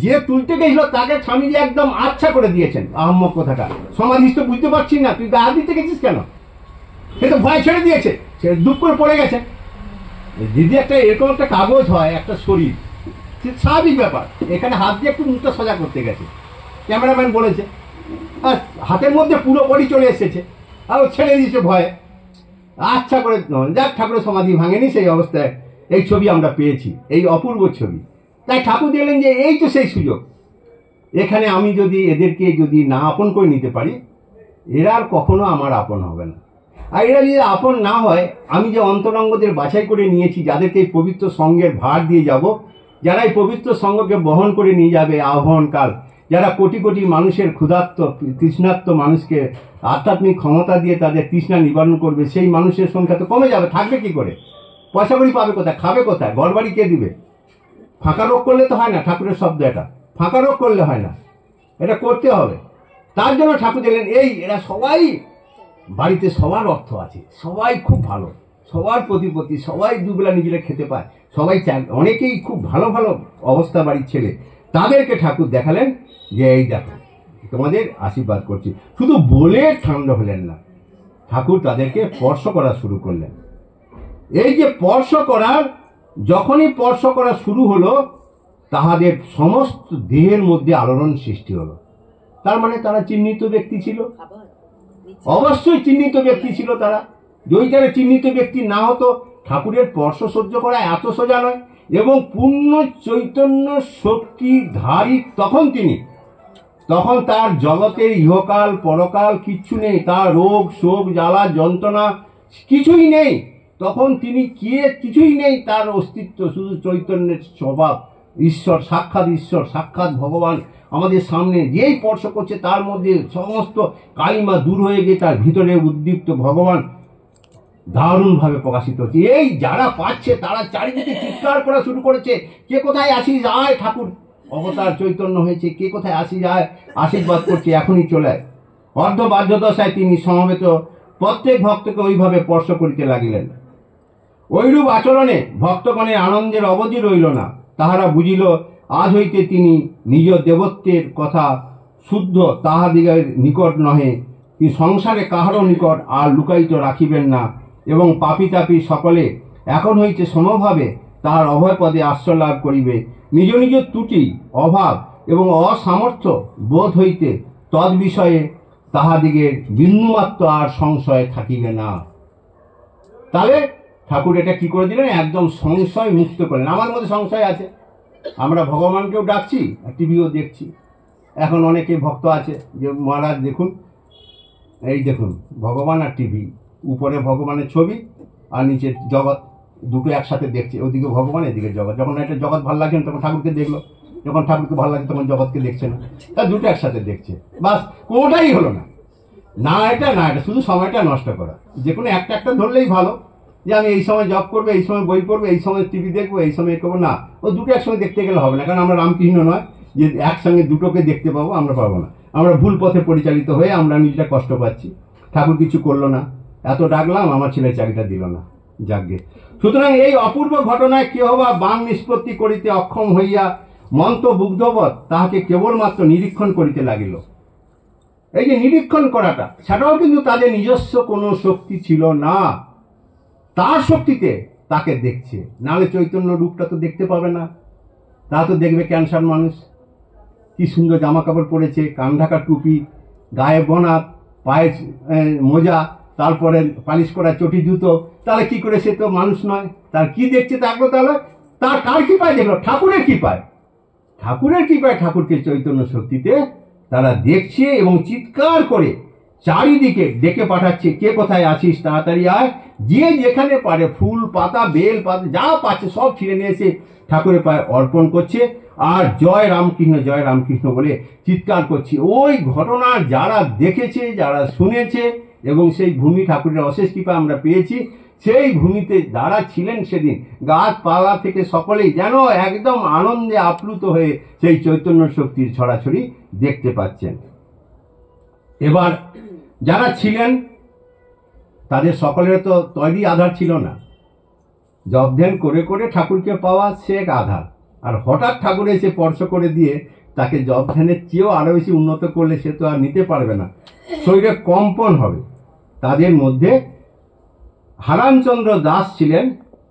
Speaker 2: যে তুলতে গেছিল তাকে স্বামীজি একদম আচ্ছা করে দিয়েছেন, আহম্মক কথাটা, সমাধিস্থ বুঝতে পারছি না, তুই গা দিতে গেছিস কেন? সে তো ভয় ছেড়ে দিয়েছে, সে দুঃখ করে পড়ে গেছে। যদি একটা এরকম একটা কাগজ হয়, একটা শরীর, সে স্বাভাবিক ব্যাপার। এখানে হাত দিয়ে একটু মুখটা সোজা করতে গেছে, ক্যামেরাম্যান বলেছে, আর হাতের মধ্যে পুরো বডি চলে এসেছে, আর ও ছেড়ে দিয়েছে ভয়ে। আচ্ছা করে যাক, ঠাকুরের সমাধি ভাঙেনি, সেই অবস্থায় এই ছবি আমরা পেয়েছি, এই অপূর্ব ছবি। তাই ঠাকুর দেখলেন যে এই তো সেই সুযোগ, এখানে আমি যদি এদেরকে যদি না আপন করে নিতে পারি, এরা আর কখনো আমার আপন হবে না। আর এরা যদি আপন না হয়, আমি যে অন্তরঙ্গদের বাছাই করে নিয়েছি, যাদেরকে এই পবিত্র সঙ্গের ভার দিয়ে যাব, যারা এই পবিত্র সঙ্গকে বহন করে নিয়ে যাবে আহ্বানকাল, যারা কোটি কোটি মানুষের ক্ষুধার্ত তৃষ্ণার্ত মানুষকে আধ্যাত্মিক ক্ষমতা দিয়ে তাদের তৃষ্ণা নিবারণ করবে, সেই মানুষের সংখ্যা তো কমে যাবে। থাকবে কি করে? পয়সা কড়ি পাবে কোথায়? খাবে কোথায়? ঘরবাড়ি কে দিবে? ফাঁকা রোগ করলে তো হয় না। ঠাকুরের শব্দ এটা, ফাঁকা রোগ করলে হয় না, এটা করতে হবে। তার জন্য ঠাকুর দিলেন এরা সবাই, বাড়িতে সবার অর্থ আছে, সবাই খুব ভালো, সবার প্রতিপত্তি, সবাই দুবেলা নিজেরা খেতে পায়, সবাই চায়, অনেকেই খুব ভালো ভালো অবস্থা বাড়ির ছেলে, তাদেরকে ঠাকুর দেখালেন যে এই দেখো তোমাদের আশীর্বাদ করছি। শুধু বলে ঠান্ডা হলেন না, ঠাকুর তাদেরকে স্পর্শ করা শুরু করলেন। এই যে স্পর্শ করার, যখনই স্পর্শ করা শুরু হলো, তাহাদের সমস্ত দেহের মধ্যে আলোড়ন সৃষ্টি হলো। তার মানে তারা চিহ্নিত ব্যক্তি ছিল, অবশ্যই চিহ্নিত ব্যক্তি ছিল তারা। যদি তারা চিহ্নিত ব্যক্তি না হতো, ঠাকুরের স্পর্শ সহ্য করা এত সোজা নয়। এবং পূর্ণ চৈতন্য শক্তিধারী তখন তিনি, তখন তার জগতের ইহকাল পরকাল কিচ্ছু নেই, তার রোগ শোক জ্বালা যন্ত্রণা কিছুই নেই। তখন তিনি কে? কিছুই নেই তার অস্তিত্ব, শুধু চৈতন্যের স্বভাব, ঈশ্বর, সাক্ষাৎ ভগবান আমাদের সামনে যেই স্পর্শ করছে, তার মধ্যে সমস্ত কালিমা দূর হয়ে গিয়ে তার ভিতরে উদ্দীপ্ত ভগবান দারুণভাবে প্রকাশিত হচ্ছে। এই যারা পাচ্ছে তারা চারিদিকে চিৎকার করা শুরু করেছে, কে কোথায় আসি যায়, ঠাকুর অবতার চৈতন্য হয়েছে, কে কোথায় আসি যায়, আশীর্বাদ করছে, এখনই চলে। অর্ধ বাহ্যদশায় তিনি সমবেত প্রত্যেক ভক্তকে ওইভাবে স্পর্শ করিতে লাগিলেন। ওইরূপ আচরণে ভক্তগণের আনন্দের অবধি রইল না। তাহারা বুঝিল আজ হইতে তিনি নিজ দেবত্বের কথা শুদ্ধ তাহাদিগের নিকট নহে, কি সংসারে কাহারও নিকট আর লুকায়িত রাখিবেন না, এবং পাপী তাপী সকলে এখন হইতে সমভাবে তাহার অভয় পদে আশ্রয় লাভ করিবে। নিজ নিজ ত্রুটি অভাব এবং অসামর্থ্য বোধ হইতে তদ্বিষয়ে তাহাদিগের বিন্দুমাত্র আর সংশয় থাকিবে না। তাহলে ঠাকুর এটা কি করে দিলেন? একদম সংশয় মুক্ত করলেন। আমার মধ্যে সংশয় আছে, আমরা ভগবানকেও ডাকছি আর টিভিও দেখছি। এখন অনেকে ভক্ত আছে যে মহারাজ দেখুন, এই দেখুন ভগবান আর টিভি, উপরে ভগবানের ছবি আর নিচে জগৎ, দুটো একসাথে দেখছে, ওদিকে ভগবান এদিকে জগৎ। যখন একটা জগৎ ভালো লাগছে না তখন ঠাকুরকে দেখলো, যখন ঠাকুরকে ভালো লাগছে তখন জগৎকে দেখছে না, তা দুটো একসাথে দেখছে। বাস, কোনোটাই হলো না, না এটা না এটা, শুধু সময়টা নষ্ট করা। যে কোনো একটা একটা ধরলেই ভালো, যে আমি এই সময় জব করবো, এই সময় বই পড়বো, এই সময় টিভি দেখবো, এই সময় করবো না। ও দুটো একসঙ্গে দেখতে গেলে হবে না, কারণ আমরা রামকৃষ্ণ নয় যে একসঙ্গে দুটোকে দেখতে পাবো, আমরা পাবো না। আমরা ভুল পথে পরিচালিত হয়ে আমরা নিজেরা কষ্ট পাচ্ছি। ঠাকুর কিছু করলো না, এত ডাকলাম আমার ছেলে চাকরিটা দিল না, যাগ্গে। সুতরাং এই অপূর্ব ঘটনায় কেহ বা বাং নিষ্পত্তি করিতে অক্ষম হইয়া মন্ত্রমুগ্ধবৎ তাহাকে কেবলমাত্র নিরীক্ষণ করিতে লাগিল। এই যে নিরীক্ষণ করাটা, সেটাও কিন্তু তাদের নিজস্ব কোনো শক্তি ছিল না, তার শক্তিতে তাকে দেখছে। নাহলে চৈতন্য রূপটা তো দেখতে পাবে না। তা তো দেখবে ক্যান্সার মানুষ, কি সুন্দর জামা কাপড় পরেছে, কান ঢাকা টুপি, গায়ে বনাত, পায়ে মোজা, তারপরে পালিশ করা চটি জুতো, তাহলে কি করে? সে তো মানুষ নয়। তার কি দেখছে থাকলো? তাহলে তার কার কি পায়? দেখলো ঠাকুরের কি পায়, ঠাকুরের কি পায়? ঠাকুরকে চৈতন্য শক্তিতে তারা দেখছে এবং চিৎকার করে চারিদিকে ডেকে পাঠাচ্ছে, কে কোথায় আছিস, তাড়াতাড়ি আয়। যে যেখানে পারে ফুল পাতা বেল পাতা যা পাচ্ছে সব ছিঁড়ে নিয়ে এসে ঠাকুরের পায়ে অর্পণ করছে, আর জয় রামকৃষ্ণ বলে চিৎকার করছে। ওই ঘটনা যারা দেখেছে, যারা শুনেছে, এবং সেই ভূমি ঠাকুরের অশেষ কৃপা আমরা পেয়েছি, সেই ভূমিতে যারা ছিলেন সেদিন, গাছপালা থেকে সকলেই যেন একদম আনন্দে আপ্লুত হয়ে সেই চৈতন্য শক্তির ছড়াছড়ি দেখতে পাচ্ছেন। এবার যারা ছিলেন তাদের সকলের তো তৈরি আধার ছিল না। জপ ধ্যান করে করে ঠাকুরকে পাওয়া সে এক আধার, আর হঠাৎ ঠাকুর এসে স্পর্শ করে দিয়ে তাকে জপ ধ্যানের চেয়েও আরো বেশি উন্নত করলে সে তো আর নিতে পারবে না, শরীরে কম্পন হবে। তাদের মধ্যে হারানচন্দ্র দাস ছিলেন।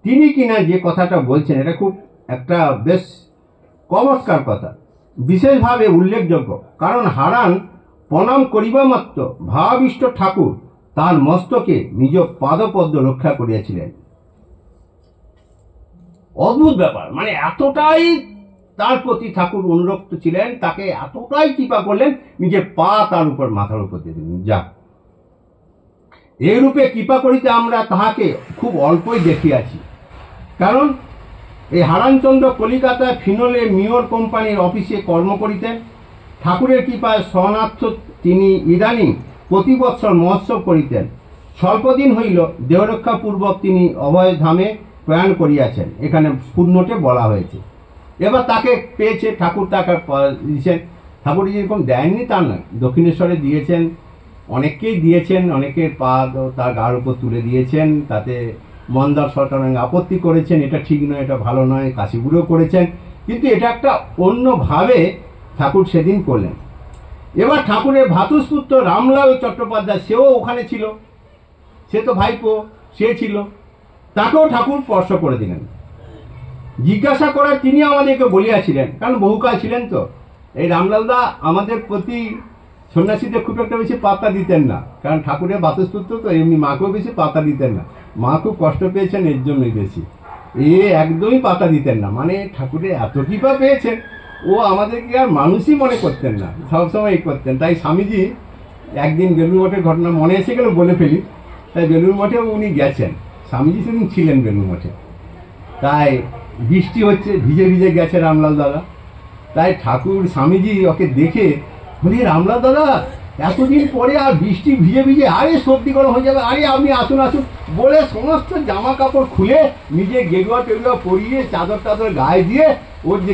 Speaker 2: তিনি কিনা যে কথাটা বলছেন এটা খুব একটা বেশ চমৎকার কথা, বিশেষভাবে উল্লেখযোগ্য। কারণ হারান প্রণাম করিবা মাত্র ভাবিষ্ট ঠাকুর তার মস্তকে নিজ পাদপদ্ম রক্ষা করিয়াছিলেন। অদ্ভুত ব্যাপার, মানে এতটাই তার প্রতি ঠাকুর অনুরক্ত ছিলেন, তাকে এতটাই কৃপা করলেন, নিজের পা তার উপর মাথার উপর দিয়ে দিলেন। যা এইরূপে কৃপা করিতে আমরা তাহাকে খুব অল্পই দেখিয়াছি। কারণ এই হারানচন্দ্র কলিকাতায় ফিনলে মিওর কোম্পানির অফিসে কর্ম করিতেন। ঠাকুরের কৃপায় শরণার্থ তিনি ইদানিং প্রতি বৎসর মহোৎসব করিতেন। স্বল্পদিন হইল দেহরক্ষাপূর্বক তিনি অভয়ধামে প্রয়াণ করিয়াছেন, এখানে ফুটনোটে বলা হয়েছে। এবার তাকে পেয়েছে ঠাকুর, তাকে দিয়েছেন। ঠাকুর যেরকম দেননি তা নয়, দক্ষিণেশ্বরে দিয়েছেন, অনেককেই দিয়েছেন, অনেকের পা তার গার উপর তুলে দিয়েছেন। তাতে মন্দার সরকার আপত্তি করেছেন, এটা ঠিক নয়, এটা ভালো নয়, কাশীপুরেও করেছেন, কিন্তু এটা একটা অন্যভাবে ঠাকুর সেদিন করলেন। এবার ঠাকুরের ভাতুষপুত্র রামলাল চট্টোপাধ্যায়, সেও ওখানে ছিল, সে তো ভাইপো, সে ছিল, তাকেও ঠাকুর স্পর্শ করে দিলেন। জিজ্ঞাসা করার তিনি আমাদেরকে বলিয়াছিলেন, কারণ বহুকাল ছিলেন তো। এই রামলালদা আমাদের প্রতি সন্ন্যাসীদের খুব একটা বেশি পাত্তা দিতেন না, কারণ ঠাকুরের বাতুসপুত্র তো, এমনি মাকেও বেশি পাত্তা দিতেন না। মা খুব কষ্ট পেয়েছেন এর জন্যই বেশি, একদমই পাত্তা দিতেন না। মানে ঠাকুরের এত কৃপা পেয়েছেন, ও আমাদেরকে আর মানুষই মনে করতেন না, সবসময় করতেন। তাই স্বামীজি একদিন বেলুর মঠের ঘটনা মনে এসে গেল, বলে ফেলি। তাই বেলুর মঠে উনি গেছেন, স্বামীজি সেদিন ছিলেন বেলুর মঠে। তাই বৃষ্টি হচ্ছে, ভিজে ভিজে গেছে রামলাল দাদা। তাই ঠাকুর স্বামীজি ওকে দেখে বলি, রামলাল দাদা এতদিন পরে আর বৃষ্টি ভিজে ভিজে, আরে সর্দি গরম হয়ে যাবে, আরে আপনি আসুন আসুন বলে সমস্ত জামা কাপড় খুলে নিজে গেরুয়া টেরুয়া পরিয়ে চাদর টাদর গায়ে দিয়ে, ওর যে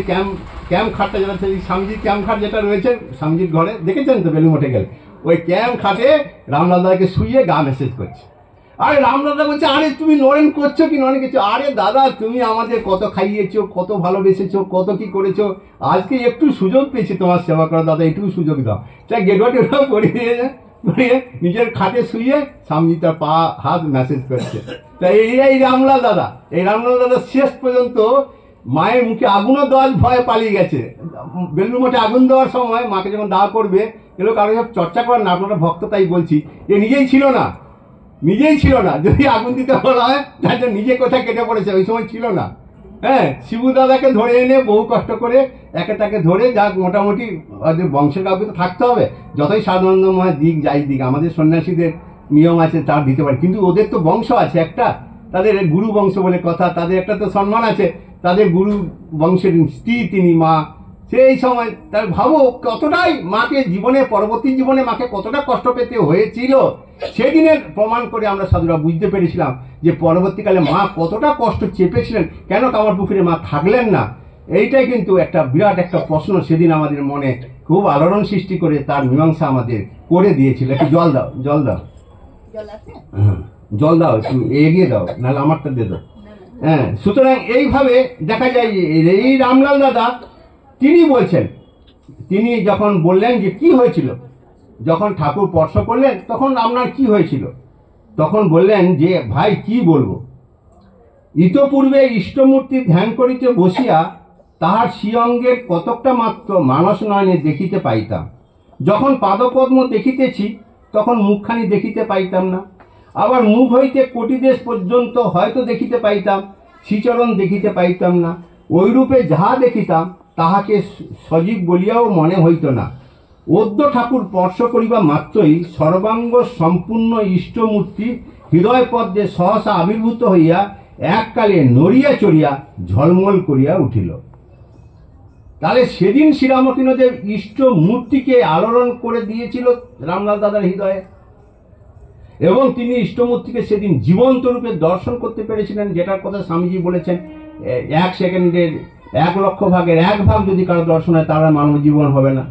Speaker 2: ক্যাম্প খাটটা যেটা, স্বামীজির ক্যাম্প খাট যেটা রয়েছে স্বামীজির ঘরে, দেখেছেন তো বেলুর মঠে গেলে, ওই ক্যাম্প খাটে রামলাল দাদাকে শুইয়ে গা মেসেজ করছে। আরে রামদাদা বলছে, আরে তুমি নরেন করছো কি নরেন করছো? আরে দাদা তুমি আমাদের কত খাইয়েছো, কত ভালোবেসেছো, কত কি করেছো, আজকে একটু সুযোগ পেয়েছি তোমার সেবা করা, দাদা একটু সুযোগ দাও। তাই গেটুয়া টেটুয়া পরিয়ে নিজের খাটে শুয়ে স্বামী তার পা হাত মেসেজ করছে। তাই এই রামলাল দাদা, এই রামলাল দাদা শেষ পর্যন্ত মায়ের মুখে আগুনও দেওয়ার ভয়ে পালিয়ে গেছে। বেলুর মঠে আগুন দেওয়ার সময় মাকে যখন দাওয়া করবে, এগুলো কারো সব চর্চা করেন না, আপনারা ভক্ত তাই বলছি, এ নিজেই ছিল না, যদি আগুন দিতে বলা হয় তার জন্য নিজে কোথায় কেটে পড়েছে, ওই সময় ছিল না। হ্যাঁ, শিবু দাদাকে ধরে এনে বহু কষ্ট করে একে তাকে ধরে, যাক মোটামুটি বংশের কাউকে তো থাকতে হবে, যতই সাধারণময় দিক যাই দিক, আমাদের সন্ন্যাসীদের নিয়ম আছে তার দিতে পারে, কিন্তু ওদের তো বংশ আছে একটা, তাদের গুরু বংশ বলে কথা, তাদের একটা তো সম্মান আছে, তাদের গুরু বংশের স্ত্রী তিনি মা। সেই সময় তার ভাবো কতটাই মাকে জীবনে, পরবর্তী জীবনে মাকে কতটা কষ্ট পেতে হয়েছিল, সেদিনের প্রমাণ করে আমরা সাধুরা বুঝতে পেরেছিলাম যে পরবর্তীকালে মা কতটা কষ্ট চেপেছিলেন, কেন কামারপুকুরে মা থাকলেন না। এইটাই কিন্তু একটা বিরাট একটা প্রশ্ন সেদিন আমাদের মনে খুব আলোড়ন সৃষ্টি করে তার মীমাংসা আমাদের করে দিয়েছিল। একটু জল দাও, জল দাও, হ্যাঁ জল দাও, একটু এগিয়ে দাও, নাহলে আমারটা দিয়ে দাও। হ্যাঁ, সুতরাং এইভাবে দেখা যায় যে এই রামলাল দাদা তিনি বলছেন, তিনি যখন বললেন যে কি হয়েছিল, যখন ঠাকুর স্পর্শ করলেন তখন আপনার কি হয়েছিল, তখন বললেন যে ভাই কি বলবো, ইতপূর্বে ইষ্টমূর্তি ধ্যান করিতে বসিয়া তাহার শ্রীঅঙ্গের কতকটা মাত্র মানস নয়নে দেখিতে পাইতাম, যখন পাদপদ্ম দেখিতেছি তখন মুখখানি দেখিতে পাইতাম না, আবার মুখ হইতে কোটিদেশ পর্যন্ত হয়তো দেখিতে পাইতাম, শ্রীচরণ দেখিতে পাইতাম না, ওইরূপে যাহা দেখিতাম তাহাকে সজীব বলিয়াও মনে হইত না। অদ্য ঠাকুর স্পর্শ করিবা মাত্রই সর্বাঙ্গ সম্পূর্ণ ইষ্টমূর্তি হৃদয় পদ্মে সহসা আবির্ভূত হইয়া এককালে নড়িয়া চড়িয়া ঝলমল করিয়া উঠিল। তাহলে সেদিন শ্রীরামকৃষ্ণদেব ইষ্ট মূর্তিকে আলোড়ন করে দিয়েছিল রামলাল দাদার হৃদয়ে, এবং তিনি ইষ্টমূর্তিকে সেদিন জীবন্ত রূপে দর্শন করতে পেরেছিলেন, যেটার কথা স্বামীজি বলেছেন 1 সেকেন্ডের 1 লক্ষ ভাগের 1 ভাগ যদি কারো দর্শন হয় তার মানব জীবন হবে না।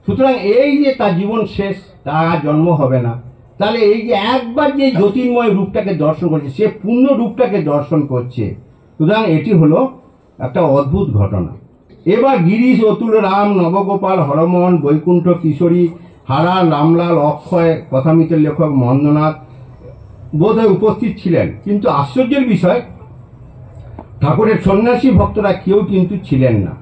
Speaker 2: সুতরাং এই যে তার জীবন শেষ, তার আর জন্ম হবে না, তাহলে এই যে একবার যে জ্যোতির্ময় রূপটাকে দর্শন করছে, সে পূর্ণ রূপটাকে দর্শন করছে। সুতরাং এটি হলো একটা অদ্ভুত ঘটনা। এবার গিরিশ, অতুল, রাম, নবগোপাল, হরমোহন, বৈকুণ্ঠ, কিশোরী, হারান, রামলাল, অক্ষয়, কথামিতের লেখক মন্দনাথ বোধহয় উপস্থিত ছিলেন, কিন্তু আশ্চর্যের বিষয় ঠাকুরের সন্ন্যাসী ভক্তরা কেউ কিন্তু ছিলেন না।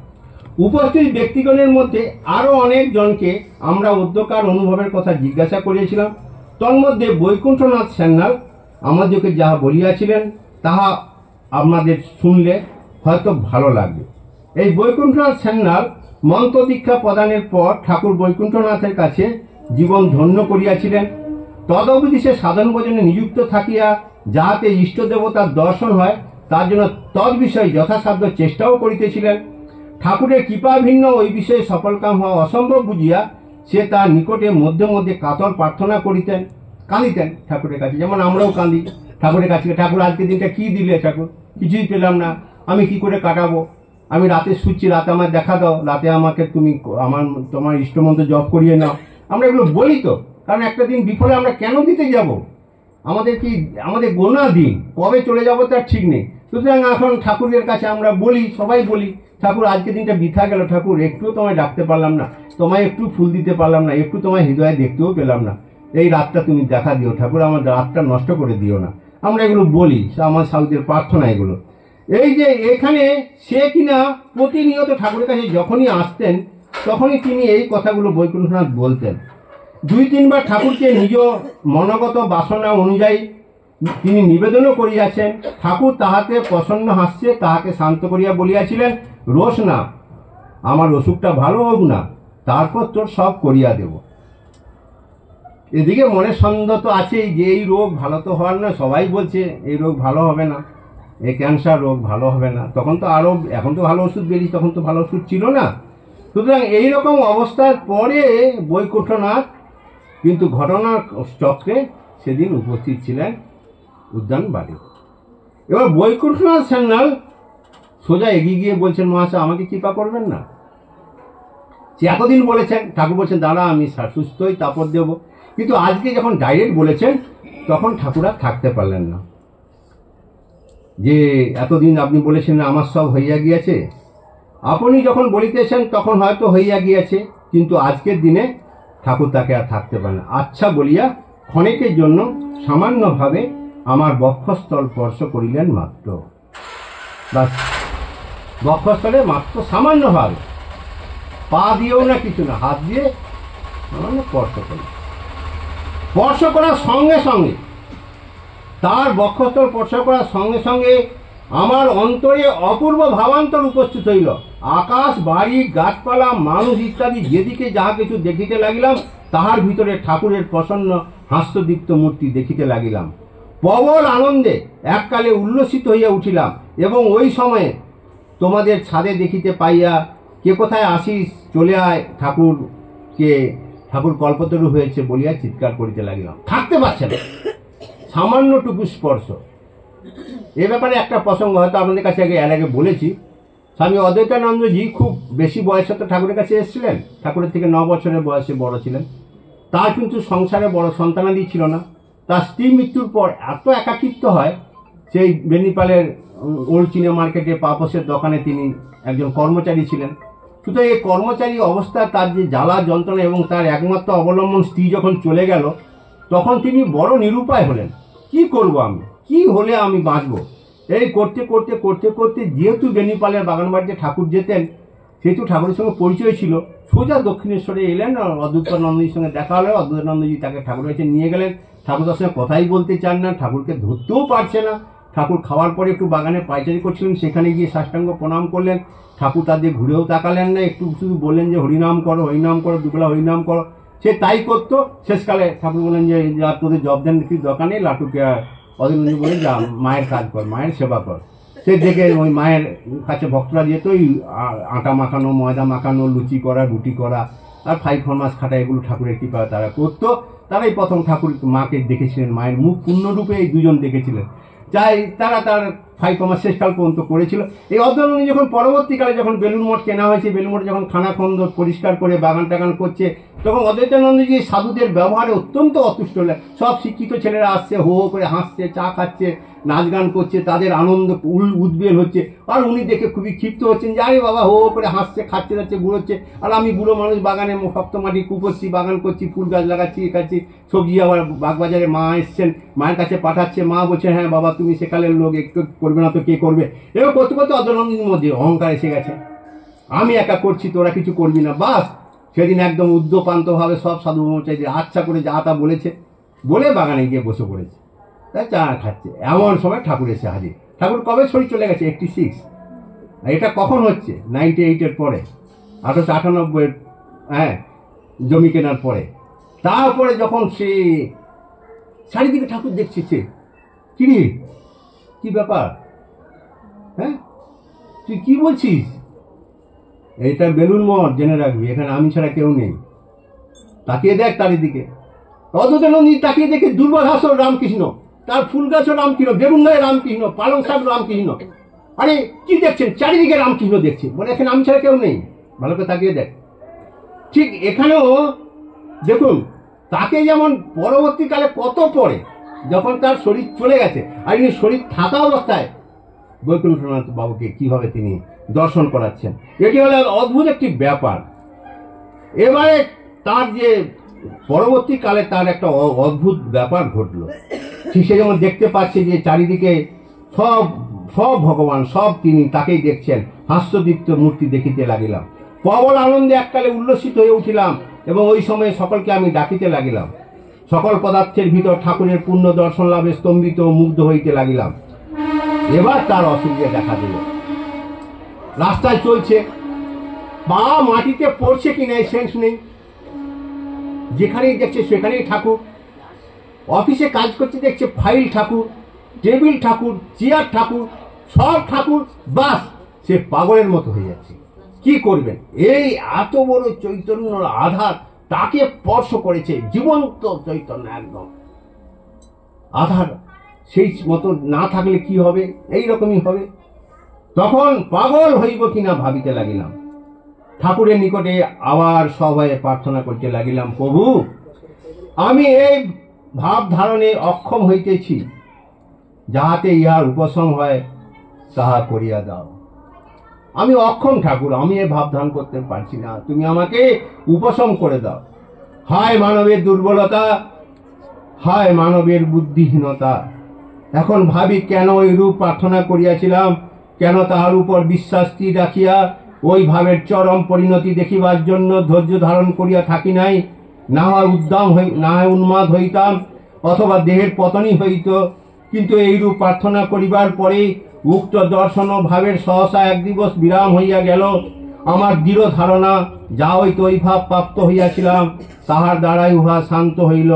Speaker 2: উপস্থিত ব্যক্তিগণের মধ্যে আরও অনেকজনকে আমরা অধ্যকার অনুভবের কথা জিজ্ঞাসা করিয়েছিলাম। তন্মধ্যে বৈকুণ্ঠনাথ সান্যাল আমাদেরকে যাহা বলিয়াছিলেন তাহা আপনাদের শুনলে হয়তো ভালো লাগবে। এই বৈকুণ্ঠনাথ সান্যাল মন্ত্র দীক্ষা প্রদানের পর ঠাকুর বৈকুণ্ঠনাথের কাছে জীবন ধন্য করিয়াছিলেন। তদবধি সে সাধন ভোজনে নিযুক্ত থাকিয়া যাহাতে ইষ্ট দেবতার দর্শন হয় তার জন্য তদ বিষয়ে যথাসাধ্য চেষ্টাও করিতেছিলেন। ঠাকুরের কৃপা ভিন্ন ওই বিষয়ে সফলকাম হওয়া অসম্ভব বুঝিয়া সে তার নিকটে মধ্যে মধ্যে কাতর প্রার্থনা করিতেন, কাঁদিতেন ঠাকুরের কাছে, যেমন আমরাও কাঁদি ঠাকুরের কাছে, ঠাকুর আজকে দিনটা কি দিলে ঠাকুর, কিছুই পেলাম না, আমি কি করে কাটাবো, আমি রাতে শুচ্ছি, রাতে আমার দেখা দাও, রাতে আমাকে তুমি তোমার ইষ্টমন্ত্র জপ করিয়ে নাও। আমরা এগুলো বলি তো, কারণ একটা দিন বিফলে আমরা কেন দিতে যাব, আমাদের গোনা দিন কবে চলে যাবো তার ঠিক নেই। সুতরাং এখন ঠাকুরের কাছে আমরা বলি, সবাই বলি, ঠাকুর আজকে দিনটা বৃথা গেল, ঠাকুর একটু তোমায় ডাকতে পারলাম না, তোমায় একটু ফুল দিতে পারলাম না, একটু তোমায় হৃদয়ে দেখতেও পেলাম না, এই রাতটা তুমি দেখা দিও ঠাকুর, আমার রাতটা নষ্ট করে দিও না। আমরা এগুলো বলি, আমার সাউদের প্রার্থনা এগুলো। এই যে এখানে সে কিনা প্রতিনিয়ত ঠাকুরের কাছে যখনই আসতেন তখনই তিনি এই কথাগুলো বৈকুণ্ঠনাথ বলতেন। 2-3 বার ঠাকুরকে নিজ মনগত বাসনা অনুযায়ী তিনি নিবেদনও করিয়াছেন। ঠাকুর তাহাতে প্রসন্ন হাস্যে তাহাকে শান্ত করিয়া বলিয়াছিলেন, রোষ না, আমার অসুখটা ভালো হোক না, তারপর তোর সব করিয়া দেব। এদিকে মনে সন্দেহ তো আছেই যে এই রোগ ভালো তো হওয়ার না, সবাই বলছে এই রোগ ভালো হবে না, এই ক্যান্সার রোগ ভালো হবে না, তখন তো আরও, এখন তো ভালো ওষুধ বেরিয়েছে, তখন তো ভালো ওষুধ ছিল না। সুতরাং এইরকম অবস্থার পরে বৈকুণ্ঠনাথ কিন্তু ঘটনার চক্রে সেদিন উপস্থিত ছিলেন উদ্যান বাড়ি। এবার বৈকুণ্ঠনাথ সান্যাল সোজা এগিয়ে গিয়ে বলছেন, মহাশয় আমাকে কৃপা করবেন না। সে এতদিন বলেছেন, ঠাকুর বলছেন দাঁড়া আমি সুস্থই তাপর দেব, কিন্তু আজকে যখন ডাইরেক্ট বলেছেন তখন ঠাকুর আর থাকতে পারলেন না, যে এতদিন আপনি বলেছেন আমার সব হইয়া গিয়াছে, আপনি যখন বলিতেছেন তখন হয়তো হইয়া গিয়াছে, কিন্তু আজকের দিনে ঠাকুর তাকে আর থাকতে পারে না। আচ্ছা বলিয়া ক্ষণিকের জন্য সামান্যভাবে আমার বক্ষস্থল স্পর্শ করিলেন মাত্র, বাস বক্ষস্থলে মাত্র সামান্যভাবে, পা দিয়েও না, কিছু না, হাত দিয়ে সামান্য স্পর্শ করলেন। স্পর্শ করার সঙ্গে সঙ্গে, তার বক্ষস্থল স্পর্শ করার সঙ্গে সঙ্গে আমার অন্তরে অপূর্ব ভাবান্তর উপস্থিত হইল। আকাশ, বাড়ি, গাছপালা, মানুষ ইত্যাদি যেদিকে যাহা কিছু দেখিতে লাগিলাম, তাহার ভিতরে ঠাকুরের প্রসন্ন হাস্যদীপ্ত মূর্তি দেখিতে লাগিলাম। প্রবল আনন্দে এককালে উল্লসিত হইয়া উঠিলাম, এবং ওই সময়ে তোমাদের ছাদে দেখিতে পাইয়া, কে কোথায় আসিস, চলে আয়, ঠাকুর কল্পতরু হয়েছে বলিয়া চিৎকার করিতে লাগিলাম। থাকতে পারছে না, সামান্যটুকু স্পর্শ। এ ব্যাপারে একটা প্রসঙ্গ হয়তো আপনাদের কাছে এর আগে বলেছি। স্বামী অদ্বৈতানন্দজি খুব বেশি বয়সে তো ঠাকুরের কাছে এসেছিলেন, ঠাকুরের থেকে 9 বছরের বয়সে বড় ছিলেন। তার কিন্তু সংসারে বড় সন্তানাদি ছিল না। তার স্ত্রী মৃত্যুর পর এত একাকিত্ব হয়, সেই বেনিপালের ওল্ড চিনে মার্কেটে পাপসের দোকানে তিনি একজন কর্মচারী ছিলেন। সুতরাং এই কর্মচারী অবস্থায় তার যে জ্বালা যন্ত্রণা, এবং তার একমাত্র অবলম্বন স্ত্রী যখন চলে গেল, তখন তিনি বড় নিরুপায় হলেন। কি করব আমি, কি হলে আমি বাঁচব, এই করতে করতে করতে করতে যেহেতু বেনিপালের বাগান বাড়িতে ঠাকুর যেতেন, সেহেতু ঠাকুরের সঙ্গে পরিচয় ছিল, সোজা দক্ষিণেশ্বরে এলেন, অদ্বৈতানন্দজির সঙ্গে দেখা হলো। অদ্বৈতানন্দজি তাকে ঠাকুরের কাছে নিয়ে গেলেন। ঠাকুর তার সঙ্গে কথাই বলতে চান না, ঠাকুরকে ধরতেও পারছে না। ঠাকুর খাওয়ার পরে একটু বাগানে পায়চারি করছিলেন, সেখানে গিয়ে সাষ্টাঙ্গ প্রণাম করলেন। ঠাকুর তাদের ঘুরেও তাকালেন না, একটু শুধু বললেন যে হরিনাম করো, হরিনাম করো, দুবেলা হরিনাম করো। সে তাই করতো। শেষকালে ঠাকুর বললেন যে যা তোদের জব দেন কি দরকার নেই, লাটুকে অদিনজি বলে যা মায়ের কাজ কর, মায়ের সেবা কর। সে দেখে ওই মায়ের কাছে ভক্তরা যেত, ওই আটা মাখানো, ময়দা মাখানো, লুচি করা, রুটি করা, আর 5 মাস খাটা, এগুলো ঠাকুরের কৃপা তারা করতো। তারাই প্রথম ঠাকুর মাকে দেখেছিলেন, মায়ের মুখ পূর্ণরূপে এই দুজন দেখেছিলেন। যাই তারা তার 5 মাস শেষকাল পর্যন্ত করেছিল। এই অদ্বৈতানন্দ যখন পরবর্তীকালে যখন বেলুন মঠ কেনা হয়েছে, বেলুন মঠ যখন খানাখন্দ পরিষ্কার করে বাগান টাগান করছে, তখন অদ্বৈতানন্দজি সাধুদের ব্যবহারে অত্যন্ত অতুষ্ট হলেন। সব শিক্ষিত ছেলেরা আসছে, হো হো করে হাসছে, চা খাচ্ছে, নাচ গান করছে, তাদের আনন্দ উদ্বেল হচ্ছে। আর উনি দেখে খুবই ক্ষিপ্ত হচ্ছেন যে আরে বাবা, হো হো করে হাসছে, খাচ্ছে যাচ্ছে, ঘুরোচ্ছে, আর আমি বুড়ো মানুষ বাগানে শক্ত মাটি কুপোচ্ছি, বাগান করছি, ফুল গাছ লাগাচ্ছি, এ খাচ্ছি, সবজি। আবার বাগবাজারে মা এসছেন, মায়ের কাছে পাঠাচ্ছে, মা বলছে হ্যাঁ বাবা তুমি সেকালের লোক, একটু করবে না তো কে করবে। এবার করতে করতে অদ্বৈতানন্দজির মধ্যে অহংকার এসে গেছে, আমি একা করছি, তোরা কিছু করবি না। বাস সেদিন একদম উদ্যোপান্তভাবে সব সাধু ব্রহ্মচারীদের আচ্ছা করে যা তা বলেছে, বলে বাগানে গিয়ে বসে পড়েছে, তাই চা খাচ্ছে। এমন সময় ঠাকুর এসে হাজির। ঠাকুর কবে শরীর চলে গেছে? 86। এটা কখন হচ্ছে? 98-এর পরে, 1898, হ্যাঁ, জমি কেনার পরে। তারপরে যখন সে চারিদিকে ঠাকুর দেখছে সে। কি রে, কি ব্যাপার? হ্যাঁ, তুই কি বলছিস? এটা বেলুন মঠ, জেনে রাখবি, এখানে আমি ছাড়া কেউ নেই। তাকিয়ে দেখ চারিদিকে। অযোধ্যা নন্দী তাকিয়ে দেখে দুর্বাঘাসও রামকৃষ্ণ, তার ফুল গাছও রামকৃষ্ণ, বেগুন গায়ে রামকৃষ্ণ, পালং শাক রামকৃষ্ণ। আরে কি দেখছেন? চারিদিকে রামকৃষ্ণ দেখছে, বলে এখানে আমি ছাড়া কেউ নেই। ভালো করে তাকিয়ে দেখ। ঠিক এখানেও দেখুন, তাকে যেমন পরবর্তীকালে কত পরে যখন তার শরীর চলে গেছে, আর ইনি শরীর থাকা অবস্থায় বৈকুণ্ঠনাথ বাবুকে কিভাবে তিনি দর্শন করাচ্ছেন, এটি হলো অদ্ভুত একটি ব্যাপার। এবারে তার যে পরবর্তীকালে তার একটা অদ্ভুত ব্যাপার ঘটলো। ঠিক সে যেমন দেখতে পাচ্ছে যে চারিদিকে সব সব ভগবান, সব তিনি, তাকেই দেখছেন। হাস্যদীপ্ত মূর্তি দেখিতে লাগিলাম, প্রবল আনন্দে এককালে উল্লসিত হয়ে উঠিলাম, এবং ওই সময়ে সকলকে আমি ডাকিতে লাগিলাম। সকল পদার্থের ভিতর ঠাকুরের পূর্ণ দর্শন লাভে স্তম্ভিত ও মুগ্ধ হইতে লাগিলাম। এবার তার অসুবিধা দেখা দিল। রাস্তায় চলছে, পা মাটিতে পড়ছে কি না সেন্স নেই, যেখানেই দেখছে সেখানেই ঠাকুর। অফিসে কাজ করতে দেখছে ফাইল ঠাকুর, টেবিল ঠাকুর, চেয়ার ঠাকুর, সব ঠাকুর। বাস, সে পাগলের মতো হয়ে যাচ্ছে। কি করবেন? এই এত বড় চৈতন্যর আধার তাকে স্পর্শ করেছে, জীবন্ত চৈতন্য একদম আধার। সেই মতো না থাকলে কি হবে? এই রকমই হবে। তখন পাগল হইব কিনা ভাবিতে লাগিলাম। ঠাকুরের নিকটে আবার সবাই প্রার্থনা করতে লাগিলাম, প্রভু, আমি এই ভাব ধারণে অক্ষম হইতেছি, যাহাতে ইহার উপশম হয় তাহা করিয়া দাও। আমি অক্ষম ঠাকুর, আমি এই ভাব ধারণ করতে পারছি না, তুমি আমাকে উপশম করে দাও। হায় মানবের দুর্বলতা, হায় মানবের বুদ্ধিহীনতা। এখন ভাবি, কেন ওই রূপ প্রার্থনা করিয়াছিলাম, কেন তাহার উপর বিশ্বাস স্থির রাখিয়া ওই ভাবের চরম পরিণতি দেখিবার জন্য ধৈর্য ধারণ করিয়া থাকি নাই। না হয় না হয় উন্মাদ হইতাম, অথবা দেহের পতনই হইত। কিন্তু এইরূপ প্রার্থনা করিবার পরে উক্ত দর্শন ও ভাবের সহসা এক দিবস বিরাম হইয়া গেল। আমার দৃঢ় ধারণা, যা হইতে ওই ভাব প্রাপ্ত হইয়াছিলাম, তাহার দ্বারাই উহা শান্ত হইল।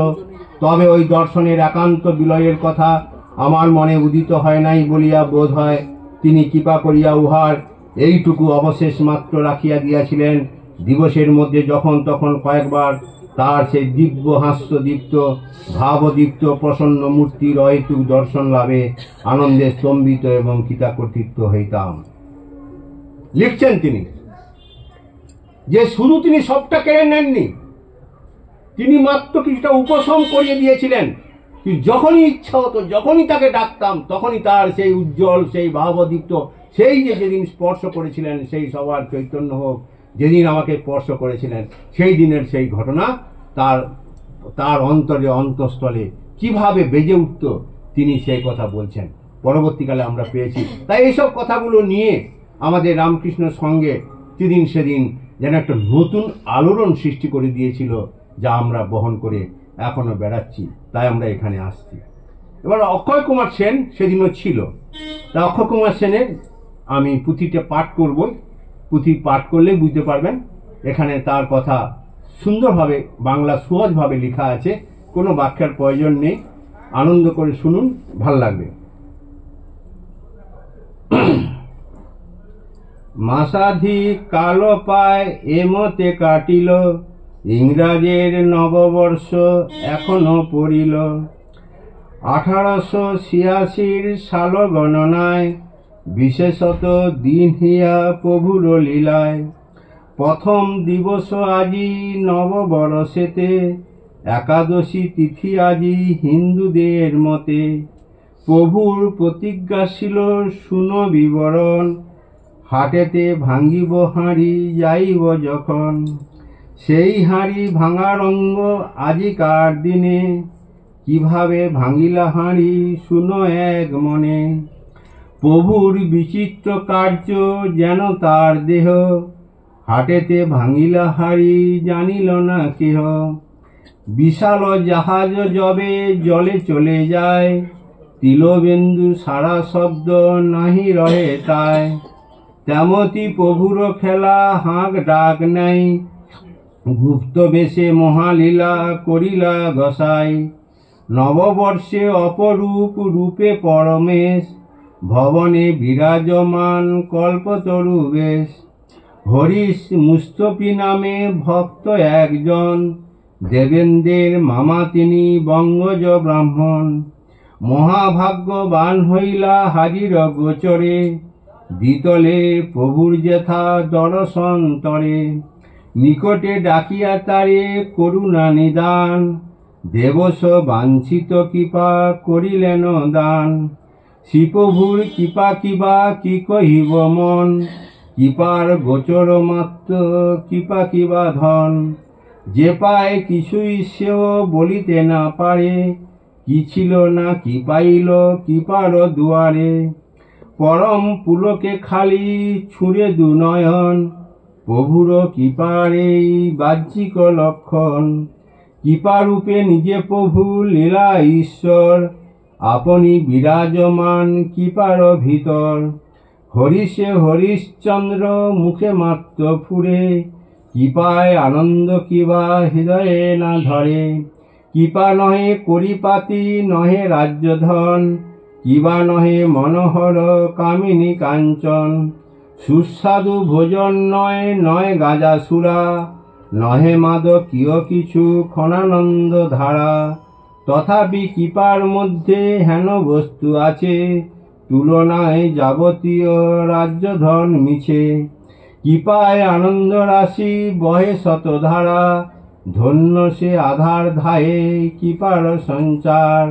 Speaker 2: তবে ওই দর্শনের একান্ত বিলয়ের কথা আমার মনে উদিত হয় নাই বলিয়া বোধ হয়। তিনি কৃপা করিয়া উহার এইটুকু অবশেষ মাত্র রাখিয়া দিয়াছিলেন। দিবসের মধ্যে যখন তখন কয়েকবার তার সেই দিব্য হাস্যদীপ্ত ভাবদীপ্ত প্রসন্ন মূর্তির অহেতুক দর্শন লাভে আনন্দে স্তম্ভিত এবং কৃতাকর্তৃত্ব হইতাম। লিখছেন তিনি যে শুধু তিনি সবটা কেড়ে নেননি, তিনি মাত্র কিছুটা উপশম করিয়ে দিয়েছিলেন। যখনই ইচ্ছা হতো, যখনই তাকে ডাকতাম, তখনই তার সেই উজ্জ্বল, সেই ভাবদীপ্ত, সেই যে যেদিন স্পর্শ করেছিলেন, সেই সবার চৈতন্য হোক, যেদিন আমাকে স্পর্শ করেছিলেন, সেই দিনের সেই ঘটনা তার অন্তরে অন্তঃস্থলে কিভাবে বেজে উঠত, তিনি সেই কথা বলছেন। পরবর্তীকালে আমরা পেয়েছি। তাই এইসব কথাগুলো নিয়ে আমাদের রামকৃষ্ণ সঙ্গে সেদিন যেন একটা নতুন আলোড়ন সৃষ্টি করে দিয়েছিল, যা আমরা বহন করে এখনো বেড়াচ্ছি। তাই আমরা এখানে আসছি। এবার অক্ষয় কুমার সেন সেদিনও ছিল। তা অক্ষয় কুমার সেনের আমি পুঁথিটা পাঠ করব। পুঁথি পাঠ করলে বুঝতে পারবেন এখানে তার কথা সুন্দরভাবে বাংলা সহজভাবে লেখা আছে, কোনো বাক্যের প্রয়োজন নেই। আনন্দ করে শুনুন, ভাল লাগবে। মাসাধিক কালো পায় এমতে কাটিল, ইংরাজের নববর্ষ এখনো পড়িল। 1886 সাল গণনায় বিশেষত দিন হিয়া প্রভুর লীলায়। প্রথম দিবস আজি নববর্ষেতে, একাদশী তিথি আজি হিন্দুদের মতে। প্রভুর প্রতিজ্ঞা ছিল শুনো বিবরণ, হাটেতে ভাঙিব হাঁড়ি যাইব যখন। সেই হাঁড়ি ভাঙার অঙ্গ আজিকার দিনে, কিভাবে ভাঙিলা হাঁড়ি শুনো এক মনে। প্রভুর বিচিত্র কার্য যেন তার দেহ, হাটেতে ভাঙিলা হাঁড়ি জানিল না কেহ। বিশাল জাহাজ যবে জলে চলে যায়, তিলবিন্দু সারা শব্দ নাহি রহে তাই। তেমতি প্রভুর খেলা হাঁক ডাক নাই, গুপ্ত বেশে মহালীলা করিলা গোসাই। নববর্ষে অপরূপ রূপে পরমেশ, ভবনে বিরাজমান কল্পতরু বেশ। হরিশ মুস্তফি নামে ভক্ত একজন, দেবেন্দ্রের মামা তিনি বঙ্গজ ব্রাহ্মণ। মহাভাগ্যবান হইলা হাজির গোচরে, দ্বিতলে প্রভুর যেথা দর্শন তরে। নিকটে ডাকিয়া তারে করুণা নিদান, দেবশ বাঞ্ছিত কৃপা করিলেন দান। শ্রীপ্রভুর কৃপা কিবা কি কহিব মন, কৃপার গোচর মাত্র কৃপা কিবা ধন। যে পায় কিছুই সেও বলিতে না পারে, কি ছিল না কি পাইল কৃপার দুয়ারে। পরম পুলকে খালি ছুঁড়ে দু নয়ন, প্রভুর কৃপার এই বাহ্যিক লক্ষণ। কৃপারূপে নিজে প্রভু লীলা ঈশ্বর, আপনি বিরাজমান কৃপার ভিতর। হরিষে হরিশ্চন্দ্র মুখে মাত্র ফুরে, কৃপায় আনন্দ কিবা হৃদয়ে না ধরে। কৃপা নহে করিপাতি নহে রাজ্যধন, কিবা নহে মনোহর কামিনী কাঞ্চন। সুস্বাদু ভোজন নয় নয় গাঁজা সুরা, নহে মাদকীয় কিছু ক্ষণানন্দ ধারা। তথাপি কৃপার মধ্যে হেন বস্তু আছে, তুলনায় যাবতীয় রাজ্যধন মিছে। কৃপায় আনন্দ রাশি বহে শতধারা, ধন্য সে আধার ধায়ে কৃপার সঞ্চার।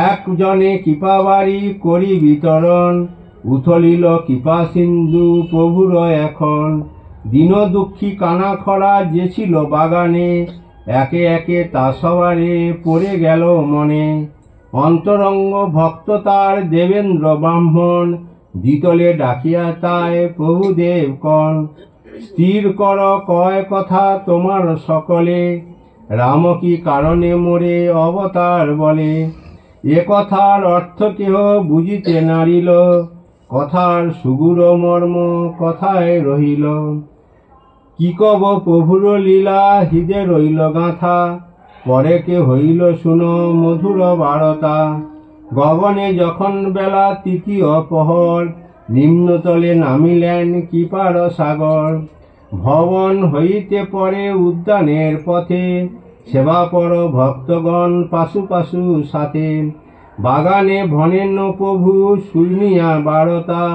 Speaker 2: একজনে কৃপাবাড়ি করি বিতরণ, উথলিল কৃপা সিন্ধু প্রভুর এখন। দীন দুঃখী কানা খরা যে ছিল বাগানে, একে একে তা সবারে পড়ে গেল মনে। অন্তরঙ্গ ভক্ত তার দেবেন্দ্র ব্রাহ্মণ, দ্বিতলে ডাকিয়া তাই প্রভুদেব কন। স্থির কর কয় কথা তোমার সকলে, রাম কি কারণে মোরে অবতার বলে। এ কথার অর্থ কেহ বুঝিতে নারিল, কথার সুগুর মর্ম কথায় রহিল। কি কব প্রভুর লীলা হৃদে রইল গাঁথা, পরে কে হইল শুনো মধুর বারতা। গগনে যখন বেলা তৃতীয় প্রহর, নিম্নতলে নামিলেন কৃপার সাগর। ভবন হইতে পরে উদ্যানের পথে, সেবাপর ভক্তগণ পাশু পাশু সাথে। বাগানে ভনেন প্রভু শুনিয়া বারতা,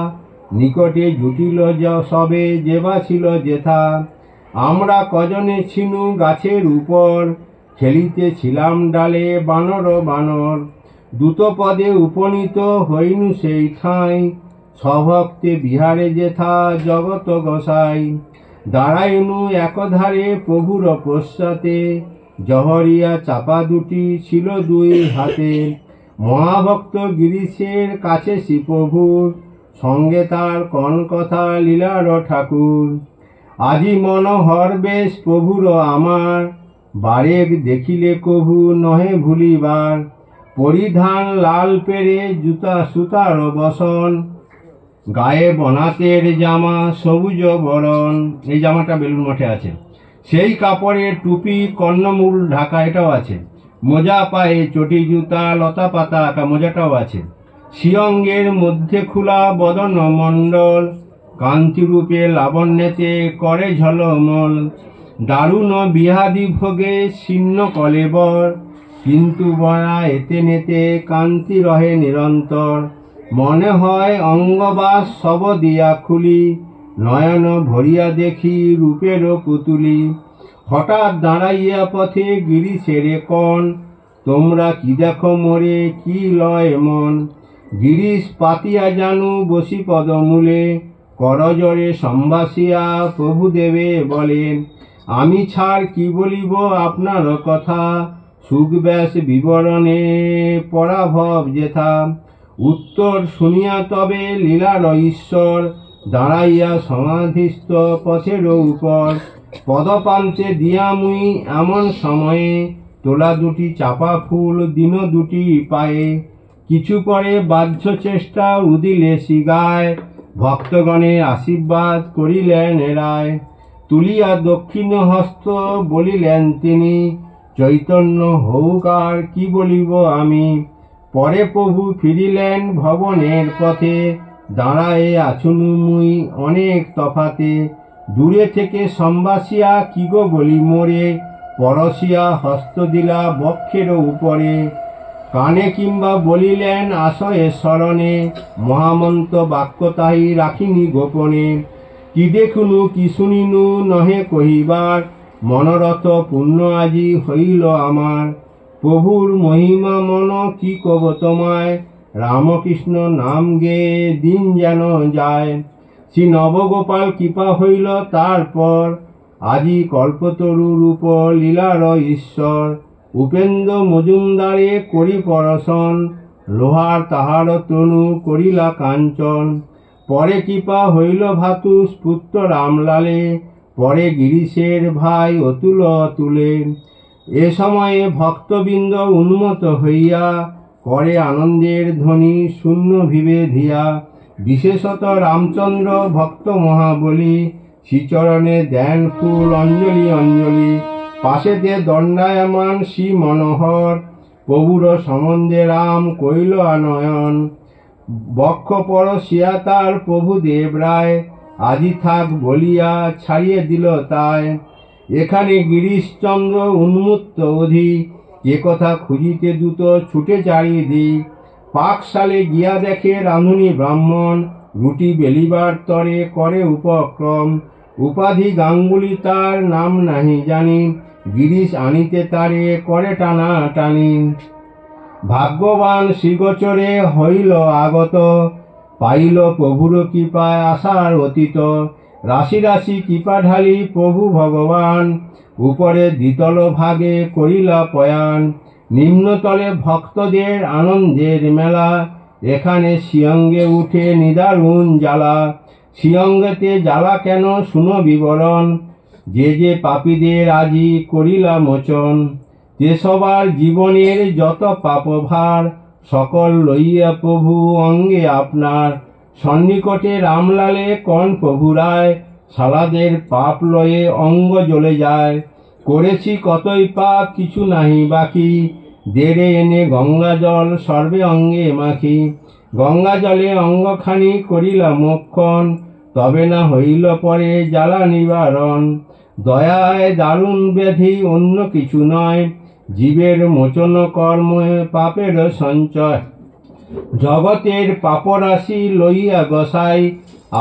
Speaker 2: নিকটে জুটিল সবে যেবা ছিল যেথা। আমরা কজনে ছিনু গাছের উপর, খেলিতেছিলাম ডালে বানর বানর। দ্রুতপদে উপনীত হইনু সেই ঠাঁই, স্বভক্তে বিহারে যেথা জগত গোসাই। দাঁড়াইনু একধারে প্রভুর পশ্চাতে, জহরিয়া চাপা দুটি ছিল দুই হাতে। মহাভক্ত গিরিশের কাছে শ্রীপ্রভুর, সঙ্গে তার কন কথা লীলার ঠাকুর। আজি মনোহর বেশ প্রভুর আমার, বারেক দেখিলে কভু নহে ভুলিবার। পরিধান লাল পেরে জুতা সুতার বসন, গায়ে বনাতের জামা সবুজ বরণ। এই জামাটা বেলুন মঠে আছে। সেই কাপড়ের টুপি কর্ণমূল ঢাকা, এটাও আছে। মোজা পায়ে চটি জুতা লতা পাতা আঁকা, মোজাটাও আছে। শিয়ঙ্গের মধ্যে খোলা বদন মণ্ডল, কান্তিরূপে লাবণ্যেতে করে ঝলমল। দারুণ বিহাদি ভোগে শীর্ণ কলেবর, কিন্তু বরা এতে নেতে কান্তি রহে নিরন্তর। মনে হয় অঙ্গবাস সব দিয়া খুলি, নয়ন ভরিয়া দেখি রূপের পুতুলি। হঠাৎ দাঁড়াইয়া পথে গিরিশের কন, তোমরা কি দেখো মোরে কি লয় মন। গিরিশ পাতিয়া জানু বসি পদমূলে, করজরে সম্ভাসিয়া প্রভুদেবে বলেন। আমি ছাড় কি বলিব আপনার কথা, সুখব্যাস বিবরণে পরাভব যেথা। উত্তর শুনিয়া তবে লীলার ঈশ্বর, দাঁড়াইয়া সমাধিস্থ পথের উপর। পদপান্তে দিয়া মুই এমন সময়ে, তোলা দুটি চাপা ফুল দিন দুটি পায়ে। কিছু পরে বাহ্য চেষ্টা উদিলে শিগায়, ভক্তগণের আশীর্বাদ করিলেন রায়। তুলিয়া দক্ষিণ হস্ত বলিলেন তিনি, চৈতন্য হৌকার কি বলিব আমি। পরে প্রভু ফিরিলেন ভবনের পথে, দাঁড়ায়ে আছুনু মুই অনেক তফাতে। দূরে থেকে সম্বাসিয়া কি গো বলি মোরে, পরশিয়া হস্ত দিলা বক্ষের উপরে। কানে কিংবা বলিলেন আশয়ে স্মরণে, মহামন্ত্র বাক্য তাই রাখিনি গোপনে। কি দেখুনু কি শুনিনু নহে কহিবার, মনোরথ পুণ্য আজি হইল আমার। প্রভুর মহিমা মন কি কব তোমায়, রামকৃষ্ণ নাম গেয়ে দিন যেন যায়। শ্রী নবগোপাল কৃপা হইল তারপর, আজি কল্পতরু রূপ লীলার ঈশ্বর। উপেন্দ্র মজুমদারে করি পরশন, লোহার তাহার তনু করিলা কাঞ্চন। পরে কৃপা হইল ভাতুষ পুত্র রামলালে, পরে গিরিশের ভাই অতুল অতুলে। এ সময়ে ভক্তবৃন্দ উন্মত হইয়া, করে আনন্দের ধ্বনি শূন্য ভিবে ধিয়া। বিশেষত রামচন্দ্র ভক্ত মহাবলী, শ্রীচরণে দেন ফুল অঞ্জলি অঞ্জলি। পাশেতে দণ্ডায়মান শ্রী মনোহর, প্রভুর সম্বন্ধে রাম কইল আনয়ন। বক্ষ পরশিয়া তার প্রভু দেব রায়, আজি থাক বলিয়া ছাড়িয়ে দিল তাই। এখানে গিরিশচন্দ্র উন্মুক্ত অধি, এ কথা খুঁজিতে দ্রুত ছুটে চারিদিক। পাকশালে গিয়া দেখে রাঁধুনি ব্রাহ্মণ, রুটি বেলিবার তরে করে উপক্রম। উপাধি গাঙ্গুলি তার নাম নাহি জানি, গিরিশ আনিতে তারে করে টানা টানি। ভাগ্যবান শ্রীগোচরে হইল আগত, পাইল প্রভুর কৃপায় আশার অতীত। রাশি রাশি কৃপা ঢালি প্রভু ভগবান, উপরে দ্বিতল ভাগে করিলা পয়ান। নিম্নতলে ভক্তদের আনন্দের মেলা, এখানে শিয়ঙ্গে উঠে নিদারুণ জ্বালা। শিয়ঙ্গেতে জ্বালা কেন শুনো বিবরণ, যে যে পাপীদের আজি করিলা মোচন। যে সবার জীবনের যত পাপভার, সকল লইয়া প্রভু অঙ্গে আপনার। সন্নিকটে রামলালে কন প্রভু রায়, সালাদের পাপ লয়ে অঙ্গ জ্বলে যায়। করেছি কতই পাপ কিছু নাহি বাকি, দেরে এনে গঙ্গা জল সর্বে অঙ্গে মাখি। গঙ্গা জলে অঙ্গখানি করিলা মোক্ষণ, তবে না হইল পরে জ্বালা নিবারণ। দয়ায় দারুণ ব্যাধি অন্য কিছু নয়, জীবের মোচন কর্মে পাপের সঞ্চয়। জগতের পাপরাশি লইয়া গোসাই,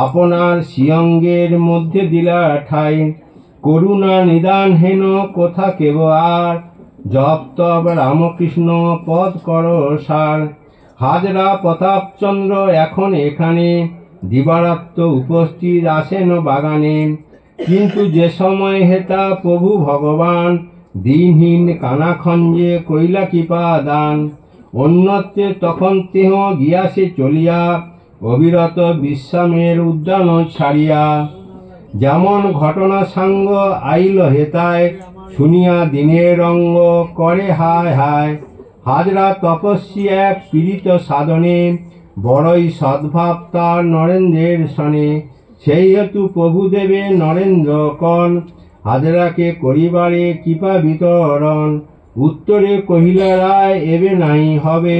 Speaker 2: আপনার শিয়ঙ্গের মধ্যে দিলা ঠাই। করুণা নিদান হেন কোথা কেব আর, জপ তব রামকৃষ্ণ পদ কর সার। হাজরা প্রতাপচন্দ্র এখন এখানে, দিবারাত্র উপস্থিত আসেন বাগানে। কিন্তু যে সময় হেতা প্রভু ভগবান, দিনহীন কানাখঞ্জে কইলা কৃপা দান। অন্যত্রে তখন তেহ গিয়াছে চলিয়া, অবিরত বিশ্রামের উদ্যান ছাড়িয়া। যেমন ঘটনা সাঙ্গ আইল হেতায়, শুনিয়া দিনের অঙ্গ করে হায় হায়। হাজরা তপস্বী এক পীড়িত সাধনে, বড়ই সদ্ভাব তার নরেন্দ্রের সনে। সেই হেতু প্রভু দেবে নরেন্দ্র কন, হাজরাকে করিবারে কৃপা বিতরণ। উত্তরে কহিলা রায় এবে নাই হবে,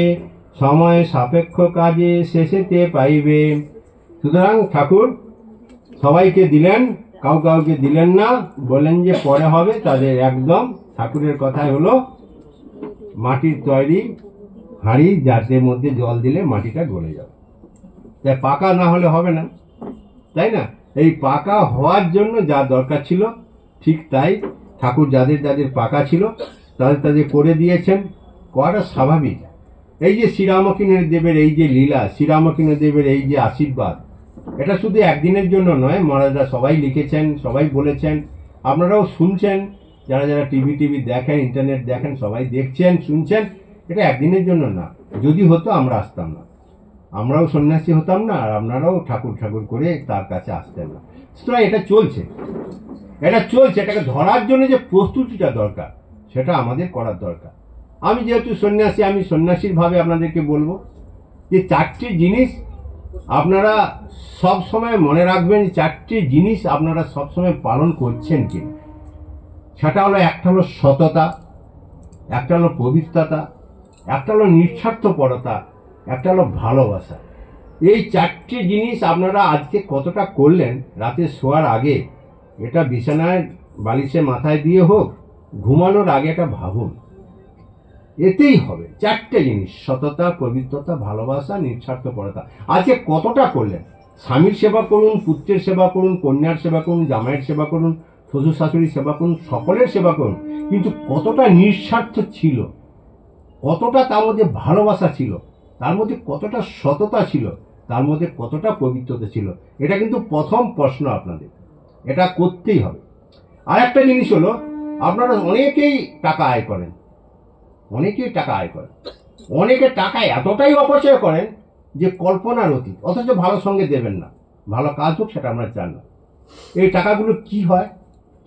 Speaker 2: সময় সাপেক্ষ কাজে শেষেতে পাইবে। সুতরাং ঠাকুর সবাইকে দিলেন, কাউকে দিলেন না, বললেন যে পরে হবে। তাদের একদম ঠাকুরের কথাই হলো মাটির তৈরি হাঁড়ি, যাতে মধ্যে জল দিলে মাটিটা গলে যাবে। তাই পাকা না হলে হবে না, তাই না? এই পাকা হওয়ার জন্য যা দরকার ছিল ঠিক তাই ঠাকুর যাদের যাদের পাকা ছিল তাদের করে দিয়েছেন। করাটা স্বাভাবিক। এই যে শ্রীরামকৃষ্ণ দেবের এই যে লীলা, শ্রীরামকৃষ্ণ দেবের এই যে আশীর্বাদ, এটা শুধু একদিনের জন্য নয়। মহারাজরা সবাই লিখেছেন, সবাই বলেছেন, আপনারাও শুনছেন। যারা যারা টিভি দেখেন, ইন্টারনেট দেখেন, সবাই দেখছেন, শুনছেন। এটা একদিনের জন্য না। যদি হতো আমরা আসতাম না, আমরাও সন্ন্যাসী হতাম না, আর আপনারাও ঠাকুর ঠাকুর করে তার কাছে আসতেন না। সুতরাং এটা চলছে, এটাকে ধরার জন্য যে প্রস্তুতিটা দরকার সেটা আমাদের করার দরকার। আমি যেহেতু সন্ন্যাসী, আমি সন্ন্যাসীর ভাবে আপনাদেরকে বলবো যে চারটি জিনিস আপনারা সব সময় মনে রাখবেন। চারটি জিনিস আপনারা সব সময় পালন করছেন কিনা। সেটা হলো, একটা হলো সততা, একটা হলো পবিত্রতা, একটা হলো নিঃস্বার্থপরতা, একটা হলো ভালোবাসা। এই চারটি জিনিস আপনারা আজকে কতটা করলেন রাতে শোয়ার আগে, এটা বিছানায় বালিশে মাথায় দিয়ে হোক, ঘুমানোর আগে এটা ভাবুন। এতেই হবে চারটে জিনিস: সততা, পবিত্রতা, ভালোবাসা, নিঃস্বার্থপরতা। আজকে কতটা করলেন? স্বামীর সেবা করুন, পুত্রের সেবা করুন, কন্যার সেবা করুন, জামাইয়ের সেবা করুন, শ্বশুর শাশুড়ির সেবা করুন, সকলের সেবা করুন, কিন্তু কতটা নিঃস্বার্থ ছিল, কতটা তার মধ্যে ভালোবাসা ছিল, তার মধ্যে কতটা সততা ছিল, তার মধ্যে কতটা পবিত্রতা ছিল, এটা কিন্তু প্রথম প্রশ্ন আপনাদের। এটা করতেই হবে। আর একটা জিনিস হলো, আপনারা অনেকেই টাকা আয় করেন, অনেকেই টাকা আয় করেন, অনেকে টাকা এতটাই অপচয় করেন যে কল্পনার অতীত, অথচ ভালো সঙ্গে দেবেন না, ভালো কাজ হোক সেটা আমরা জানি না। এই টাকাগুলো কি হয়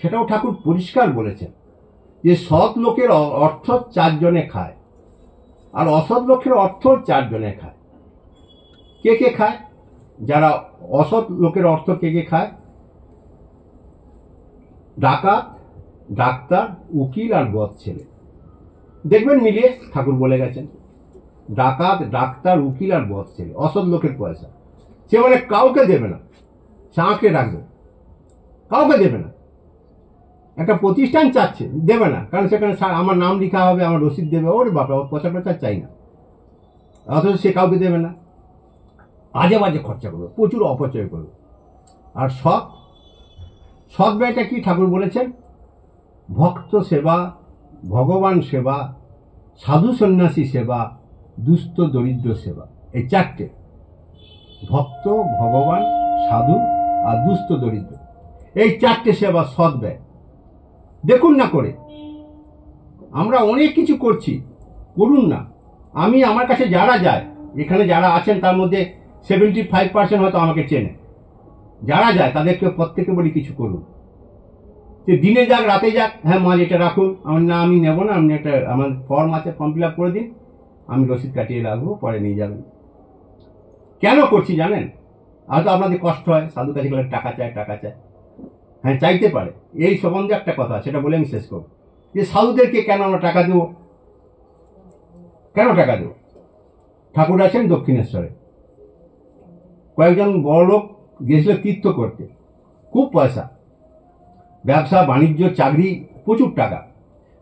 Speaker 2: সেটাও ঠাকুর পরিষ্কার বলেছেন যে সৎ লোকের অর্থ 4 জনে খায়, আর অসৎ লোকের অর্থ 4 জনে খায়। কে কে খায়? যারা অসৎ লোকের অর্থ কে কে খায়? ডাকাত, ডাক্তার, উকিল আর বদ ছেলে। দেখবেন মিলিয়ে ঠাকুর বলে গেছেন, ডাকাত, ডাক্তার, উকিল আর বদ ছেলে অসৎ লোকের পয়সা। সে মানে কাউকে দেবে না, সে আঁকড়ে রাখবে, কাউকে দেবে না। একটা প্রতিষ্ঠান চাচ্ছে, দেবে না, কারণ সেখানে আমার নাম লেখা হবে, আমার রসিদ দেবে, ওর বাপা পয়সা টয়সা চাই না, অথচ সে কাউকে দেবে না। আজে বাজে খরচা করবে, প্রচুর অপচয় করবে। আর সৎ, সৎ ব্যয়টা কি ঠাকুর বলেছেন? ভক্ত সেবা, ভগবান সেবা, সাধু সন্ন্যাসী সেবা, দুস্থ দরিদ্র সেবা। এই চারটে: ভক্ত, ভগবান, সাধু আর দুস্থ দরিদ্র। এই চারটে সেবা সৎ ব্যয়। দেখুন না করে, আমরা অনেক কিছু করছি, করুন না। আমি, আমার কাছে যারা যায়, এখানে যারা আছেন তার মধ্যে 75% হয়তো আমাকে চেনে। যারা যায় তাদেরকে প্রত্যেকে বলি কিছু করুন। সে দিনে যাক রাতে যাক, হ্যাঁ মাঝে এটা রাখুন, আমার না আমি নেবো না, আপনি একটা আমার ফর্ম আছে, ফর্ম ফিল আপ করে দিন, আমি রসিদ কাটিয়ে রাখবো, পরে নিয়ে যাবেন। কেন করছি জানেন? হয়তো আপনাদের কষ্ট হয়, সাধু কাছে গেলে টাকা চায়, টাকা চায়। হ্যাঁ, চাইতে পারে। এই সম্বন্ধে একটা কথা, সেটা বলে আমি শেষ করব। যে সাধুদেরকে কেন আমরা টাকা দেব? কেন টাকা দেব? ঠাকুর আছেন দক্ষিণেশ্বরে, কয়েকজন বড় লোক গেছিল তীর্থ করতে, খুব পয়সা, ব্যবসা বাণিজ্য, চাকরি, প্রচুর টাকা।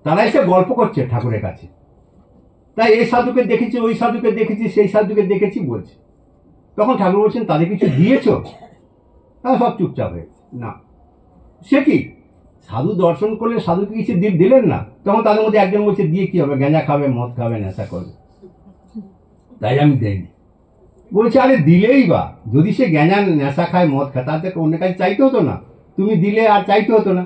Speaker 2: তারা এসে গল্প করছে ঠাকুরের কাছে। তাই এই সাধুকে দেখেছি, ওই সাধুকে দেখেছি, সেই সাধুকে দেখেছি বলছে। তখন ঠাকুর বলছেন, তাদের কিছু দিয়েছ? তারা সব চুপচাপ হয়েছে। না, সে কি? সাধু দর্শন করলে সাধুকে কিছু দিলেন না? তখন তাদের মধ্যে একজন বলছে, দিয়ে কি হবে, গাঁজা খাবে, মদ খাবে, নেশা করবে, তাই আমি দেইনি। বলছে, আরে দিলেই বা, যদি সে গাঁজা নেশা খায়, মদ খায়, তাদের অন্য কাছে চাইতে হতো না? তুমি দিলে আর চাইতে হতো না।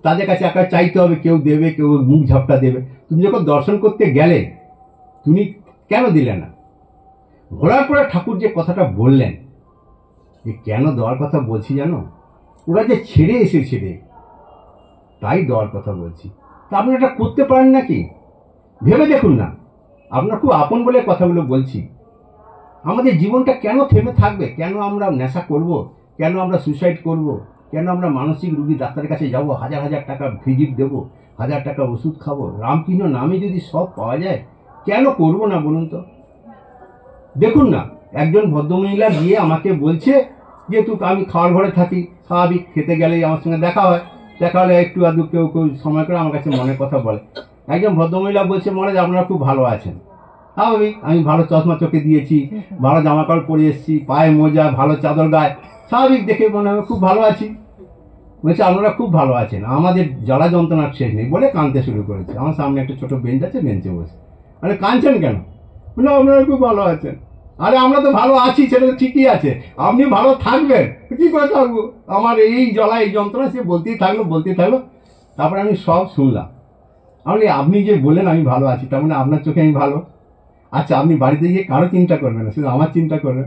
Speaker 2: তাদের কাছে একটা চাইতে হবে, কেউ দেবে, কেউ মুখ ঝাপটা দেবে। তুমি যখন দর্শন করতে গেলে, তুমি কেন দিলে না? ঘোরার পরে ঠাকুর যে কথাটা বললেন, যে কেন দেওয়ার কথা বলছি জানো? ওরা যে ছেড়ে এসেছিল, তাই দেওয়ার কথা বলছি। তা আপনি এটা করতে পারেন নাকি? ভেবে দেখুন না। আপনার খুব আপন বলে কথাগুলো বলছি। আমাদের জীবনটা কেন থেমে থাকবে? কেন আমরা নেশা করব? কেন আমরা সুইসাইড করব? কেন আমরা মানসিক রুগী ডাক্তারের কাছে যাব, হাজার হাজার টাকা ভিজিট দেবো, 1000 টাকা ওষুধ খাবো? রামকৃষ্ণ নামে যদি সব পাওয়া যায়, কেন করব না বলুন তো? দেখুন না, একজন ভদ্রমহিলা গিয়ে আমাকে বলছে, যেহেতু আমি খাওয়ার ঘরে থাকি, স্বাভাবিক খেতে গেলেই আমার সঙ্গে দেখা হয়, দেখা হলে একটু আধটু কেউ কেউ সময় করে আমার কাছে মনের কথা বলে। একজন ভদ্রমহিলা বলছে, মহারাজ আপনারা খুব ভালো আছেন। স্বাভাবিক, আমি ভালো চশমা চোখে দিয়েছি, ভালো জামা কাপড় পরে এসেছি, পায়ে মোজা, ভালো চাদর গায়ে, স্বাভাবিক দেখে মনে হয় খুব ভালো আছি। বলছে, আপনারা খুব ভালো আছেন, আমাদের জ্বালা যন্ত্রণার শেষ নেই, বলে কাঁদতে শুরু করেছে। আমার সামনে একটা ছোট বেঞ্চ আছে, বেঞ্চে বসে। আরে কাঁদছেন কেন? বলে, আপনারা খুব ভালো আছেন। আরে আমরা তো ভালো আছি, সেটা তো ঠিকই আছে, আপনি ভালো থাকবেন। কি করে থাকবো? আমার এই জ্বালা, এই যন্ত্রণা। সে বলতেই থাকলো, বলতেই থাকলো। তারপরে আমি সব শুনলাম। আপনি যে বললেন আমি ভালো আছি, তার মানে আপনার চোখে আমি ভালো? আচ্ছা, আপনি বাড়িতে গিয়ে কারো চিন্তা করবেন না, শুধু আমার চিন্তা করবেন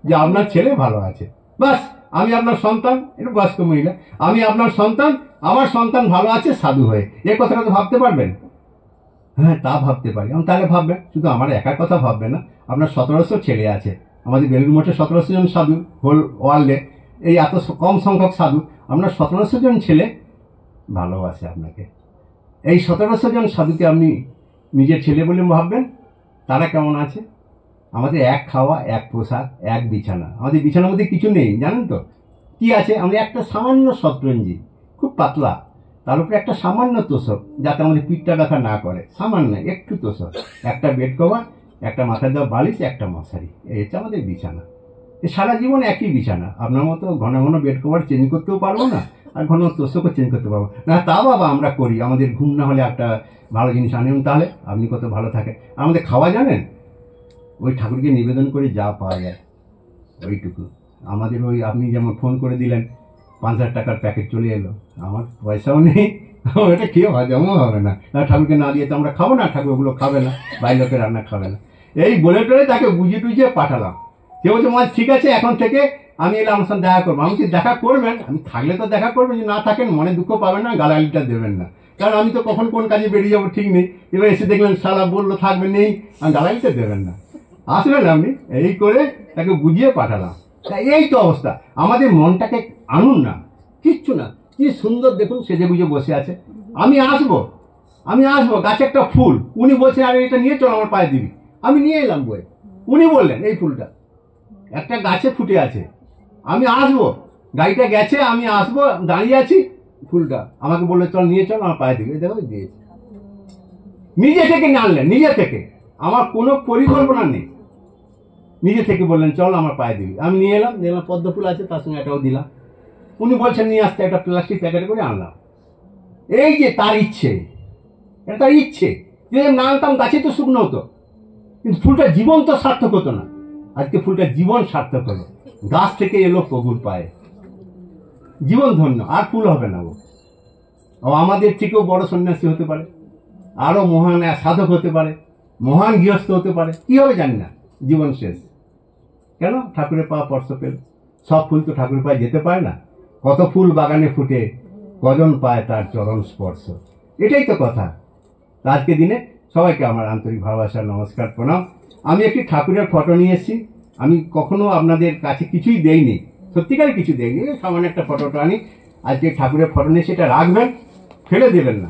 Speaker 2: যে আপনার ছেলে ভালো আছে। বাস, আমি আপনার সন্তান, এটা বয়স্ক মহিলা, আমি আপনার সন্তান, আমার সন্তান ভালো আছে সাধু হয়ে। এই কথাটা তো ভাবতে পারবেন? হ্যাঁ, তা ভাবতে পারি। তাহলে ভাববেন, শুধু আমার একার কথা ভাববেন না, আপনার 1700 ছেলে আছে। আমাদের বেলুড় মঠে 1700 জন সাধু, হোল ওয়ার্ল্ডে এই এত কম সংখ্যক সাধু। আপনার 1700 জন ছেলে ভালোবাসে আপনাকে। এই 1700 জন সাধুকে আপনি নিজের ছেলে বলে ভাববেন। তারা কেমন আছে? আমাদের এক খাওয়া, এক পোশাক, এক বিছানা। আমাদের বিছানার মধ্যে কিছু নেই, জানেন তো কি আছে? আমরা একটা সামান্য শতরঞ্জি, খুব পাতলা, তার উপরে একটা সামান্য তোষক, যাতে আমাদের পিঠটা ব্যথা না করে, সামান্য একটু তোষক, একটা বেড কভার, একটা মাথায় দেওয়া বালিশ, একটা মশারি, এই হচ্ছে আমাদের বিছানা। সারা জীবন একই বিছানা। আপনার মতো ঘন ঘন বেড কভার চেঞ্জ করতেও পারবো না, আর ঘন তোষকও চেঞ্জ করতে পারবো না। তা বাবা আমরা করি, আমাদের ঘুম না হলে একটা ভালো জিনিস আনেন, তাহলে আপনি কত ভালো থাকেন। আমাদের খাওয়া জানেন, ওই ঠাকুরকে নিবেদন করে যা পাওয়া যায় ওইটুকু। আমাদের ওই আপনি যেমন ফোন করে দিলেন 5,000 টাকার প্যাকেট চলে এলো, আমার পয়সাও নেই, ওটা খেয়ে হজমও হবে না। ঠাকুরকে না দিয়ে তো আমরা খাবো না, ঠাকুর ওগুলো খাবে না, বাইরের লোকের রান্না খাবে না। এই বলে টলে তাকে বুঝিয়ে টুঝিয়ে পাঠালাম। সে বলছে মাঝ ঠিক আছে, এখন থেকে আমি এলে আমার সাথে দেখা করবো। আমি কি দেখা করবেন? আমি থাকলে তো দেখা করবেন, যদি না থাকেন মনে দুঃখ পাবেন না, গালাগালিটা দেবেন না, কারণ আমি তো কখন কোন কাজে বেরিয়ে যাবো ঠিক নেই। এবার এসে দেখলেন শালা বললো থাকবে, নেই, আমি গালাগালিটা দেবেন না, আসবেন আপনি। এই করে তাকে বুঝিয়ে পাঠালাম। এই তো অবস্থা। আমাদের মনটাকে আনুন না, কিচ্ছু না, কি সুন্দর দেখুন সেজে বুঝে বসে আছে। আমি আসবো, আমি আসবো, গাছে একটা ফুল, উনি বলছেন আরে এটা নিয়ে চল আমার পায়ে দিবি, আমি নিয়ে এলাম বই। উনি বললেন এই ফুলটা একটা গাছে ফুটে আছে, আমি আসবো, গাড়িটা গেছে, আমি আসবো, দাঁড়িয়ে আছি, ফুলটা আমাকে বললো চল নিয়ে চল আমার পায়ে দিবি। দেখো দিয়েছে, নিজে থেকে আনলেন, নিজে থেকে, আমার কোনো পরিকল্পনা নেই, নিজে থেকে বললেন চল আমার পায়ে দিবি। আমি নিয়ে এলাম, দেখলাম পদ্ম ফুল আছে, তার সঙ্গে এটাও দিলাম। উনি বলছেন নিয়ে আসতে, একটা প্লাস্টিক প্যাকেট করে আনলাম। এই যে তার ইচ্ছে, এটা তার ইচ্ছে। যদি না আনতাম গাছে তো শুকনো হতো, কিন্তু ফুলটা জীবন তো সার্থক হতো না। আজকে ফুলটা জীবন সার্থক হলো, গাছ থেকে এলো প্রভুর পায়ে, জীবন ধন্য, আর ফুল হবে না। ও আমাদের থেকেও বড় সন্ন্যাসী হতে পারে, আরো মহান সাধক হতে পারে, মহান গৃহস্থ হতে পারে, কি হবে জানি না, জীবন শেষ। কেন? ঠাকুরের পা স্পর্শ পেল। সব ফুল তো ঠাকুরের পায়ে যেতে পারে না। কত ফুল বাগানে ফুটে, কজন পায় তার চরণ স্পর্শ। এটাই তো কথা। আজকে দিনে সবাইকে আমার আন্তরিক ভালোবাসা, নমস্কার, প্রণাম। আমি একটি ঠাকুরের ফটো নিয়ে এসেছি। আমি কখনো আপনাদের কাছে কিছুই দেইনি, সত্যিকারে কিছু দেইনি, সামান্য একটা ফটোটা আনি। আজকে ঠাকুরের ফটো নিয়ে সেটা রাখবেন, ফেলে দেবেন না।